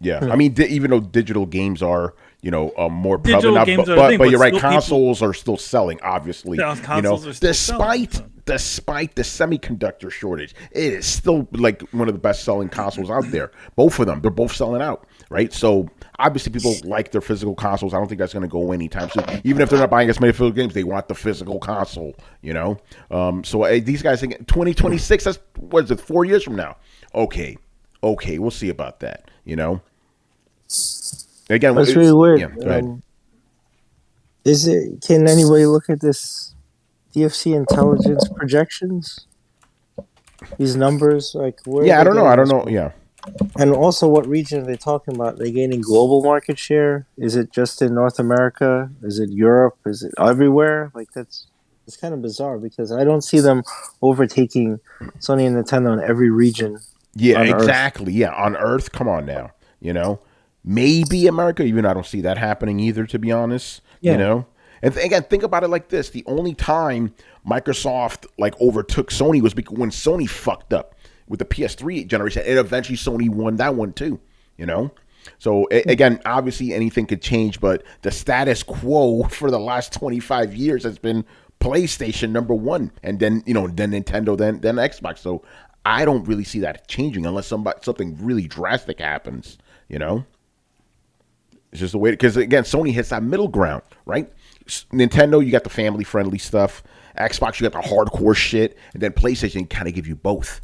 Yeah, I mean, even though digital games are, more Digital prevalent, games but, are a thing, but but you're right, still consoles are still selling, obviously. Consoles are still despite selling. despite the semiconductor shortage, it is still like one of the best selling consoles out there. Both of them, they're both selling out, right? So obviously people like their physical consoles. I don't think that's going to go anytime soon. Even if they're not buying as many physical games, they want the physical console, So these guys think 2026, that's, what is it, 4 years from now? Okay, we'll see about that, Again, That's really weird. Yeah, go ahead. Can anybody look at this DFC intelligence projections? These numbers, like where? Yeah, are I they don't know. from? Yeah. And also, what region are they talking about? Are they gaining global market share? Is it just in North America? Is it Europe? Is it everywhere? Like it's kind of bizarre because I don't see them overtaking Sony and Nintendo in every region. Yeah, on exactly. Yeah, on Earth. Come on now. Maybe America. Even I don't see that happening either. To be honest. Yeah. And again, think about it like this: the only time Microsoft like overtook Sony was when Sony fucked up with the PS3 generation, and eventually Sony won that one too. So again, obviously anything could change, but the status quo for the last 25 years has been PlayStation number one, and then then Nintendo, then Xbox. So I don't really see that changing unless something really drastic happens. It's just the way, because again, Sony hits that middle ground, right? Nintendo, you got the family friendly stuff. Xbox, you got the hardcore shit, and then PlayStation kind of give you both.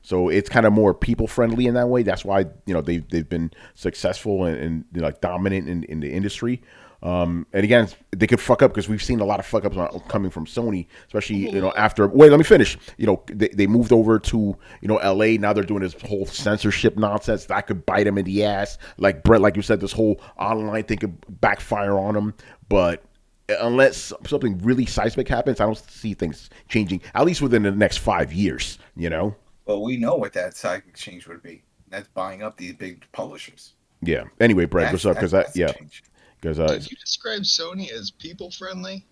So it's kind of more people friendly in that way. That's why they've been successful and like dominant in the industry. And again, they could fuck up because we've seen a lot of fuck ups coming from Sony, especially after. Wait, let me finish. They moved over to LA. Now they're doing this whole censorship nonsense that could bite them in the ass. Like Brett, like you said, this whole online thing could backfire on them. But unless something really seismic happens, I don't see things changing, at least within the next 5 years. Well, we know what that seismic change would be. That's buying up these big publishers. Yeah. Anyway, Brett, what's up? Because Did you describe Sony as people friendly?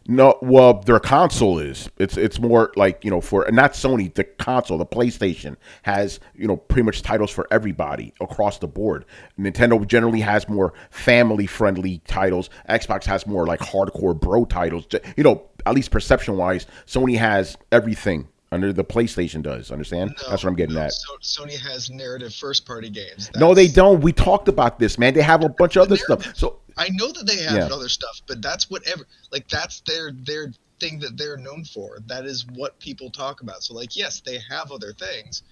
No, well, their console is. It's more like, for not Sony, the console, the PlayStation has, pretty much titles for everybody across the board. Nintendo generally has more family friendly titles. Xbox has more like hardcore bro titles. At least perception wise, Sony has everything under the PlayStation does. Understand? That's what I'm getting at. Sony has narrative first party games. No, they don't. We talked about this, man. They have a bunch of other stuff. So I know that they have other stuff, but that's whatever. Like that's their thing that they're known for. That is what people talk about. So like, yes, they have other things,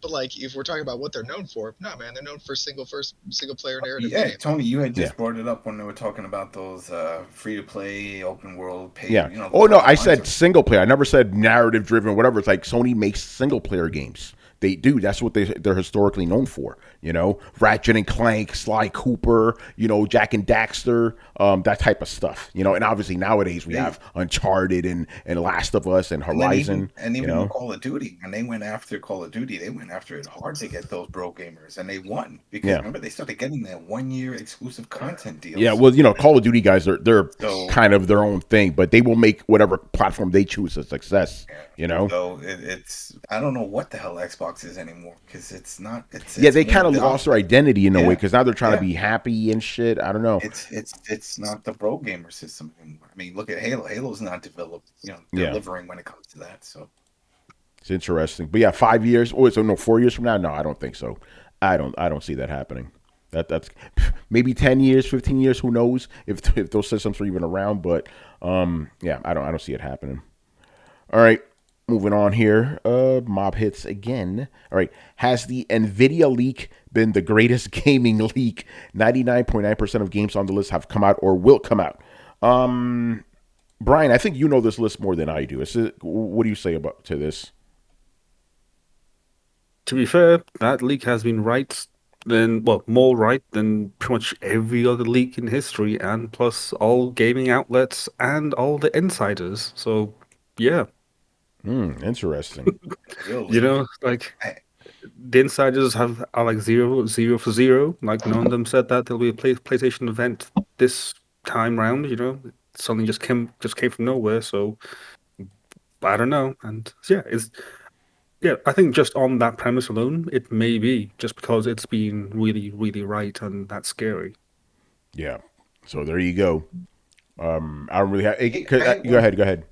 but like if we're talking about what they're known for, no, man, they're known for single player narrative games. Tony, you had just brought it up when they were talking about those free to play open world pay. Yeah. Oh no, I said single player. I never said narrative driven. Whatever. It's like Sony makes single player games. They do. That's what they're historically known for. Ratchet and Clank, Sly Cooper, Jack and Daxter, that type of stuff. And obviously nowadays we have Uncharted and Last of Us and Horizon. And even Call of Duty. And they went after Call of Duty. They went after it hard to get those bro gamers, and they won because remember they started getting that 1 year exclusive content deals. Yeah, well, Call of Duty guys, they're kind of their own thing, but they will make whatever platform they choose a success. So it's I don't know what the hell Xbox is anymore because it's not. They kind of lost their identity in a way because now they're trying to be happy and shit. I don't know. It's not the pro gamer system anymore. I mean, look at Halo. Halo's not developed, delivering when it comes to that. So it's interesting, but 5 years. Oh, so no, 4 years from now? No, I don't think so. I don't see that happening. That's maybe 10 years, 15 years. Who knows if those systems are even around? But I don't see it happening. All right. Moving on here, mob hits again. All right, has the Nvidia leak been the greatest gaming leak? 99.9% of games on the list have come out or will come out. Brian, I think you know this list more than I do. What do you say to this? To be fair, that leak has been right than, well, more right than pretty much every other leak in history, and plus all gaming outlets and all the insiders. So, yeah, Interesting. Real you leak. know, like I, the insiders are like zero for zero. Like none of them said that there'll be a PlayStation event this time round. You know, something just came from nowhere. So I don't know, and yeah, I think just on that premise alone, it may be just because it's been really, really right, and that's scary. Yeah. So there you go. I don't really have. I hate Go when ahead. Go ahead.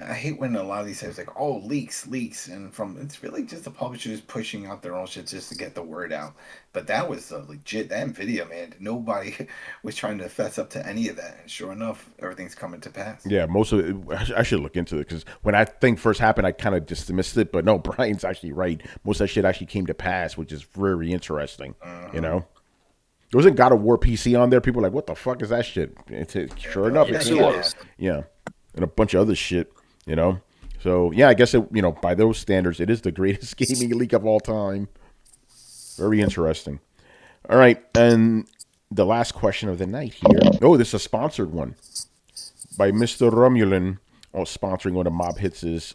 I hate when a lot of these things like, oh, leaks, and from it's really just the publishers pushing out their own shit just to get the word out. But that was legit. That Nvidia, man, nobody was trying to fess up to any of that, and sure enough, everything's coming to pass. Yeah, most of it. I should look into it because when I think first happened, I kind of dismissed it. But no, Brian's actually right. Most of that shit actually came to pass, which is very interesting. You know, there wasn't God of War PC on there. People were like, "What the fuck is that shit?" Sure enough, Yeah, it yeah, came out. yeah. Yeah, and a bunch of other shit. You know, so yeah, I guess by those standards, it is the greatest gaming leak of all time. Very interesting. All right, and the last question of the night here. Oh, this is a sponsored one by Mr. Romulan, sponsoring one of Mob Hits'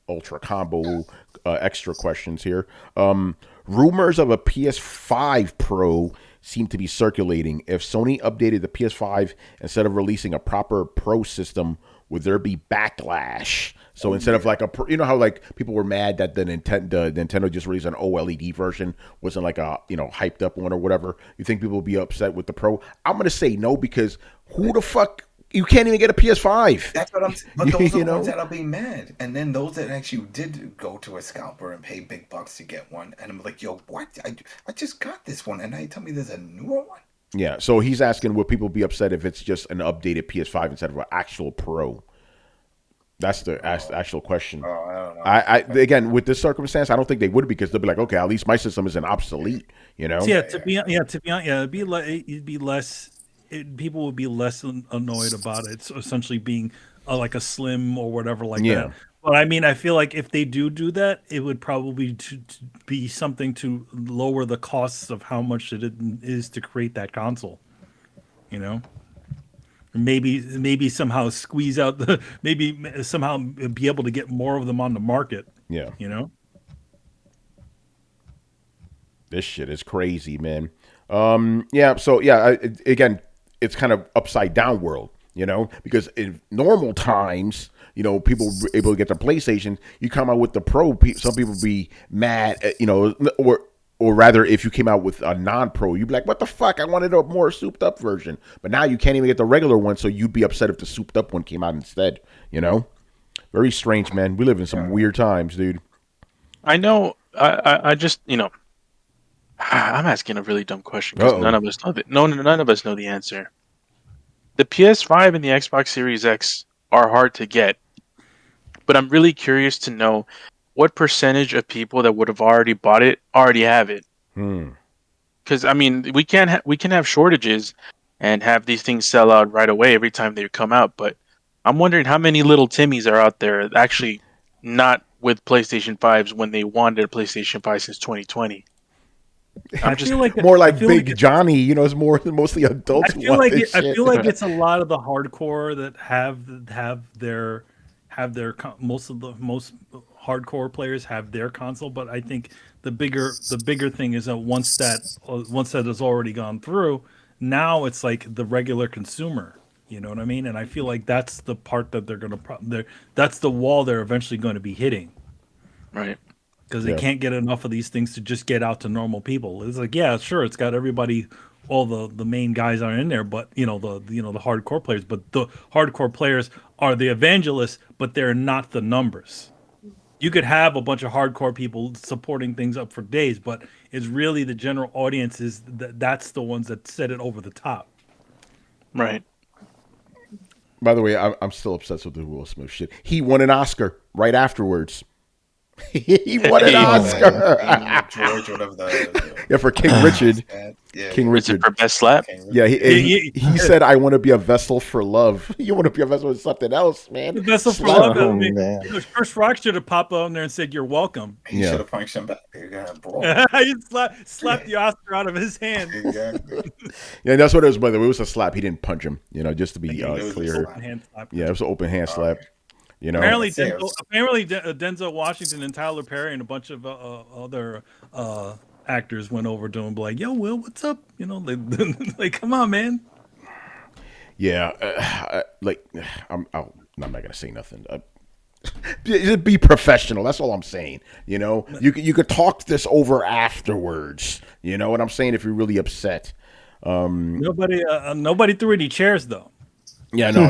Ultra Combo extra questions here. Rumors of a PS5 Pro seem to be circulating. If Sony updated the PS5 instead of releasing a proper Pro system, would there be backlash? So instead of like how like people were mad that the Nintendo just released an OLED version, wasn't like a hyped up one or whatever. You think people will be upset with the Pro? I'm gonna say no, because who the fuck, you can't even get a PS5. That's what I'm. But those are You the ones know? that'll be mad, and then those that actually did go to a scalper and pay big bucks to get one, and I'm like, yo, what? I just got this one, and now you tell me there's a newer one. Yeah. So he's asking, would people be upset if it's just an updated PS5 instead of an actual Pro? That's the actual question. Oh, I don't know. I again, with this circumstance, I don't think they would, because they'll be like, okay, at least my system isn't obsolete. You know? Yeah, to be honest, it'd be less. People would be less annoyed about it. So essentially, being like a slim or whatever like Yeah. that. But I mean, I feel like if they do that, it would probably to be something to lower the costs of how much it is to create that console. You know, maybe somehow squeeze out the maybe somehow be able to get more of them on the market. Yeah. You know. This shit is crazy, man. Yeah. So yeah, again, it's kind of upside down world, because in normal times, people were able to get their PlayStation. You come out with the Pro, some people be mad, or rather, if you came out with a non-Pro, you'd be like, "What the fuck? I wanted a more souped-up version." But now you can't even get the regular one, so you'd be upset if the souped-up one came out instead. Very strange, man. We live in some weird times, dude. I know. I just I'm asking a really dumb question because none of us know none of us know the answer. The PS5 and the Xbox Series X are hard to get, but I'm really curious to know what percentage of people that would have already bought it already have it. Because I mean, we can have shortages and have these things sell out right away every time they come out, but I'm wondering how many little Timmies are out there actually not with PlayStation 5s when they wanted a PlayStation 5 since 2020. I feel like more like Big Johnny, it's mostly adults. I feel like it's a lot of the hardcore that have their most hardcore players have their console, but I think the bigger thing is that once that has already gone through, now it's like the regular consumer. You know what I mean? And I feel like that's the part that they're gonna that's the wall they're eventually going to be hitting. Right. Because they can't get enough of these things to just get out to normal people. It's like, yeah, sure, it's got everybody, all the main guys are in there, but the hardcore players. But the hardcore players are the evangelists, but they're not the numbers. You could have a bunch of hardcore people supporting things up for days, but it's really the general audience that's the ones that set it over the top. Right. By the way, I'm still obsessed with the Will Smith shit. He won an Oscar right afterwards. He won an He won Oscar. King George, whatever Yeah, for King Richard. yeah, King Is it Richard. for best slap? King Yeah, Richard. he said, "I want to be a vessel for love." You want to be a vessel with something else, man. The vessel for Slap. love. I Oh, mean, man. Chris Rock should have popped on there and said, "You're welcome." He Yeah. should have punched him back. You got a brawl. He slapped the Oscar out of his hand. Exactly. Yeah, that's what it was, brother. It was a slap. He didn't punch him. Just to be It was a clear. slap. Hand slap. Yeah, it was an open hand slap. Apparently, That's it. Denzel Washington and Tyler Perry and a bunch of other actors went over to him, like, "Yo, Will, what's up?" Like, come on, man. Yeah, I'm not gonna say nothing. Just be professional. That's all I'm saying. You could talk this over afterwards. You know what I'm saying? If you're really upset. Nobody threw any chairs though. Yeah, no.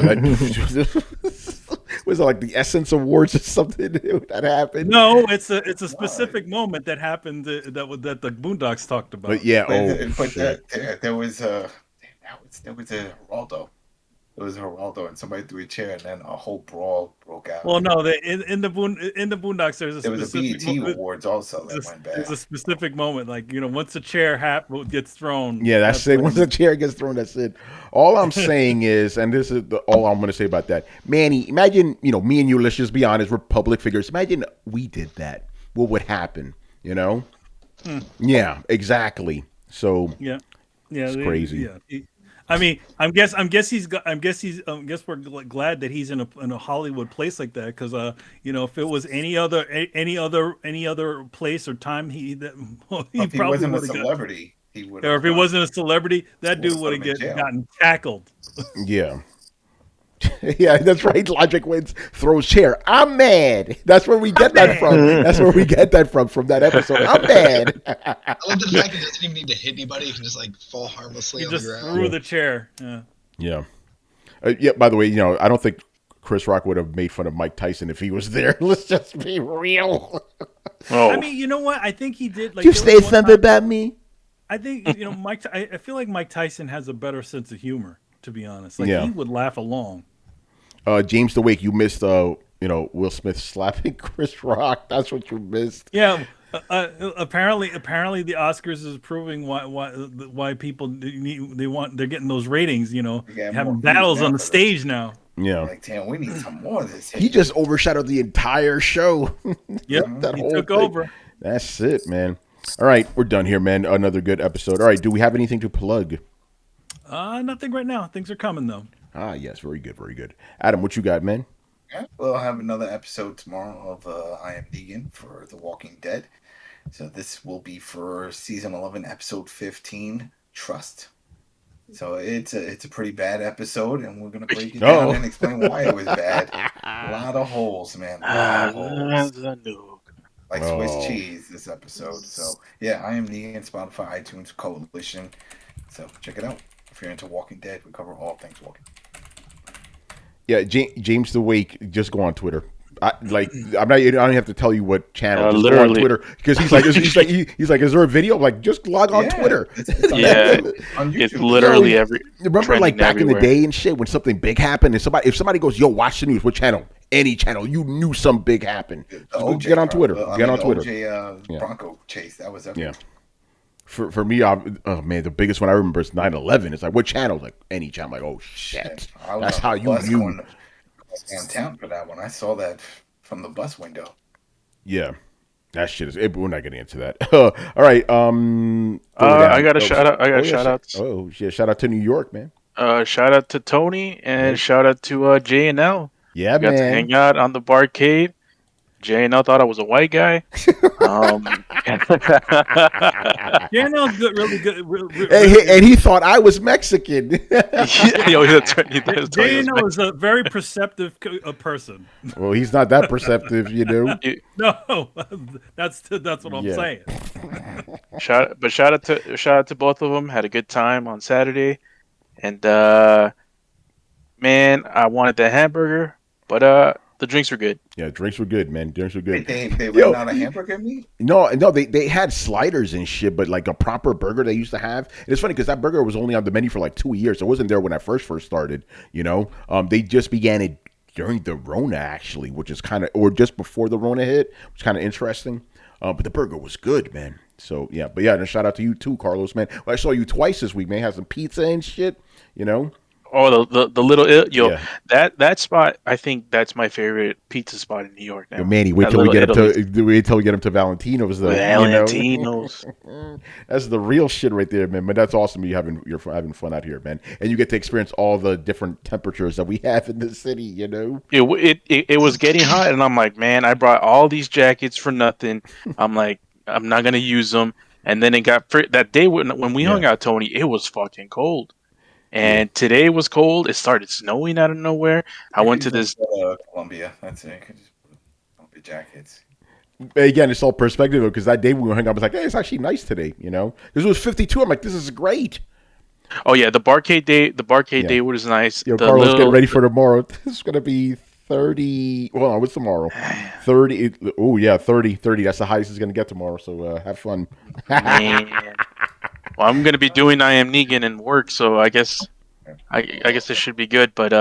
Was it like the Essence Awards or something that happened? No, it's a specific moment that happened that the Boondocks talked about. But yeah, But shit. there was a Geraldo. It was Geraldo, and somebody threw a chair, and then a whole brawl broke out. Well, no, in the Boondocks, there was a specific BET Awards also that went bad. There's a specific moment, like once a chair gets thrown. Yeah, that's it. Once the chair gets thrown, that's it. All I'm saying is, and this is all I'm going to say about that, Manny. Imagine, me and you. Let's just be honest. We're public figures. Imagine we did that. What would happen? Yeah, exactly. So yeah, it's crazy. Yeah. I mean, I guess we're glad that he's in a Hollywood place like that, because if it was any other place or time, he if he probably wasn't a would've celebrity, he would. Or if he wasn't a celebrity, that dude would have gotten tackled. Yeah. Yeah, that's right. Logic wins, throws chair. I'm mad. That's where we get that from. That's where we get that from that episode. I'm mad. I love the fact he doesn't even need to hit anybody. He can just fall harmlessly on the ground. Just threw the chair. Yeah. Yeah. By the way, I don't think Chris Rock would have made fun of Mike Tyson if he was there. Let's just be real. Oh. I mean, you know what? I think he did. Like, you say something about me. I think Mike. I feel like Mike Tyson has a better sense of humor. To be honest, he would laugh along. James the Wake, you missed Will Smith slapping Chris Rock. That's what you missed. Yeah. Apparently the Oscars is proving why people they're getting those ratings. Having battles on the stage now. Yeah. Like, damn, we need some more of this. He just overshadowed the entire show. Yep. He took over. That's it, man. All right, we're done here, man. Another good episode. All right, do we have anything to plug? Nothing right now. Things are coming though. Ah, yes, very good, very good. Adam, what you got, man? Yeah, we'll have another episode tomorrow of I Am Negan for The Walking Dead. So this will be for season 11, episode 15, Trust. So it's a pretty bad episode, and we're gonna break it down and explain why it was bad. A lot of holes, man. A lot of holes. Like Swiss cheese this episode. So yeah, I Am Negan, Spotify, iTunes, Coalition. So check it out. If you're into Walking Dead, we cover all things Walking Dead. Yeah, James the Wake, just go on Twitter. I don't have to tell you what channel. Just literally. go on Twitter, because he's like, is there a video? I'm like, just log on Twitter. It's literally every. Remember, like back in the day and shit, when something big happened, and if somebody goes, "Yo, watch the news," what channel? Any channel, you knew something big happened. Get on Twitter. Get on Twitter. OJ Bronco chase. That was everything. Yeah. For me, the biggest one I remember is 9/11. It's like, what channel? Like any channel. I'm like, oh shit, that's how you knew. Downtown for that one. I saw that from the bus window. Yeah, that shit is. We're not getting into that. All right. I got a shout out. I got shout outs. Oh yeah, shout out to New York, man. Shout out to Tony and shout out to J and L. Yeah, got to hang out on the barcade. J&L thought I was a white guy. J&L's good, really good. And he thought I was Mexican. That's right. J&L is a very perceptive person. Well, he's not that perceptive, No, that's what I'm saying. Shout out to both of them. Had a good time on Saturday, and man, I wanted the hamburger, but the drinks were good. Yeah, drinks were good, man. Drinks were good. They ran out of hamburger meat? No, they had sliders and shit, but like a proper burger they used to have. And it's funny because that burger was only on the menu for like 2 years. It wasn't there when I first started, They just began it during the Rona actually, which is kind of, or just before the Rona hit, which is kind of interesting. But the burger was good, man. So yeah, but yeah, and shout out to you too, Carlos, man. Well, I saw you twice this week, man. Had some pizza and shit, you know. Oh, the little Yeah. that spot. I think that's my favorite pizza spot in New York Yo, now. Manny, wait That till we little get up Italy's to wait till we get up to Valentino's though. with You know, Valentino's. that's the real shit right there, man. But that's awesome. You're having fun out here, man, and you get to experience all the different temperatures that we have in the city. You know, It was getting hot, and I'm like, man, I brought all these jackets for nothing. I'm like, I'm not gonna use them. And then it got that day when we hung Yeah. out, Tony. It was fucking cold, Yeah. and today was cold. It started snowing out of nowhere. I went to this. Columbia. That's it. I could just put Columbia jackets. Again, it's all perspective because that day we were hanging out, I was like, hey, it's actually nice today. You know, because it was 52. I'm like, this is great. Oh yeah, the barcade day. The barcade Yeah. day was nice. Yo, The Carlos, little get ready for tomorrow. This is gonna be 30. Well, what's tomorrow? 30. Oh yeah, 30. 30. That's the highest it's gonna get tomorrow. So have fun. man. Well, I'm gonna be doing I Am Negan and work, so I guess this should be good. But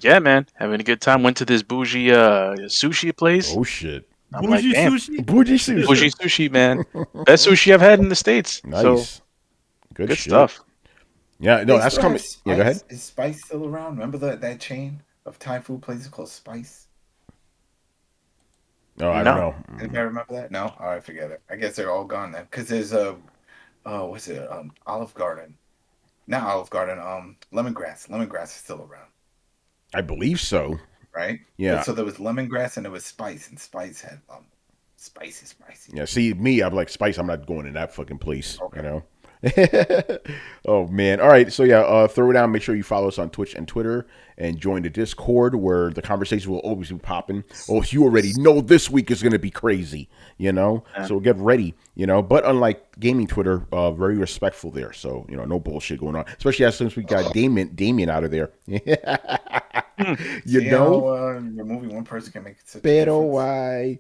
yeah, man, having a good time. Went to this bougie sushi place. Oh shit. I'm like, Bougie damn, sushi. Bougie sushi. bougie sushi, man. Best sushi I've had in the States. So Nice. Good good shit. stuff. Yeah, no, They that's still coming. have Spice. Yeah, go ahead. Is Spice still around? Remember that chain of Thai food places called Spice? No, I No. don't know. Anybody remember that? No? All right, forget it. I guess they're all gone then. Because there's what's it? Olive Garden. Not Olive Garden. Lemongrass. Lemongrass is still around, I believe so. right? Yeah. So there was lemongrass and there was Spice, and Spice had spicy. Yeah, see me, I'm like Spice. I'm not going in that fucking place. Okay. You know. Oh man! All right, so yeah, throw down. Make sure you follow us on Twitch and Twitter, and join the Discord where the conversation will always be popping. Oh, you already know this week is going to be crazy, you know. So get ready, you know. But unlike gaming Twitter, very respectful there. So you know, no bullshit going on. Especially since we got Damien out of there. You See know, how, removing one person can make such a pero difference? why?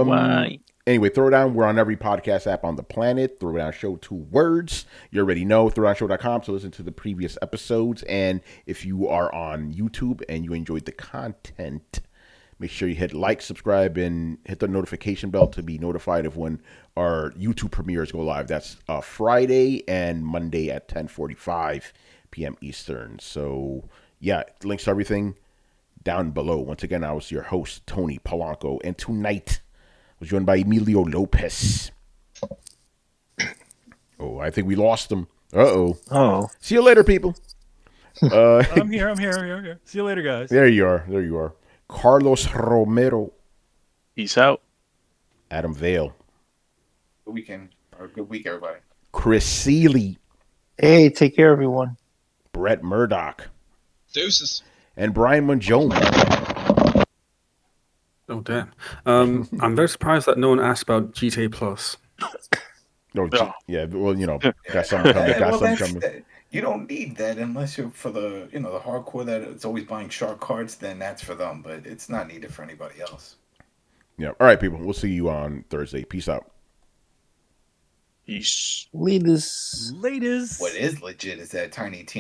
Why? Anyway, Throwdown, we're on every podcast app on the planet. Throwdown Show, 2 words. You already know, throwdownshow.com to listen to the previous episodes. And if you are on YouTube and you enjoyed the content, make sure you hit like, subscribe, and hit the notification bell to be notified of when our YouTube premieres go live. That's Friday and Monday at 10:45 p.m. Eastern. So, yeah, links to everything down below. Once again, I was your host, Tony Polanco, and tonight was joined by Emilio Lopez. Oh, I think we lost him. Uh-oh. Oh, See you later, people. I'm here. See you later, guys. There you are. Carlos Romero. Peace out. Adam Vale. Good weekend or good week, everybody. Chris Seeley. hey, take care, everyone. Brett Murdoch. Deuces. And Brian Manjone. Oh damn! I'm very surprised that no one asked about GTA Plus. No, Oh. yeah, well, you know, got something coming. Got something coming. You don't need that unless you're for the the hardcore that it's always buying shark cards. Then that's for them, but it's not needed for anybody else. Yeah. All right, people. We'll see you on Thursday. Peace out. Peace. Latest. Latest. What is legit is that Tiny Tina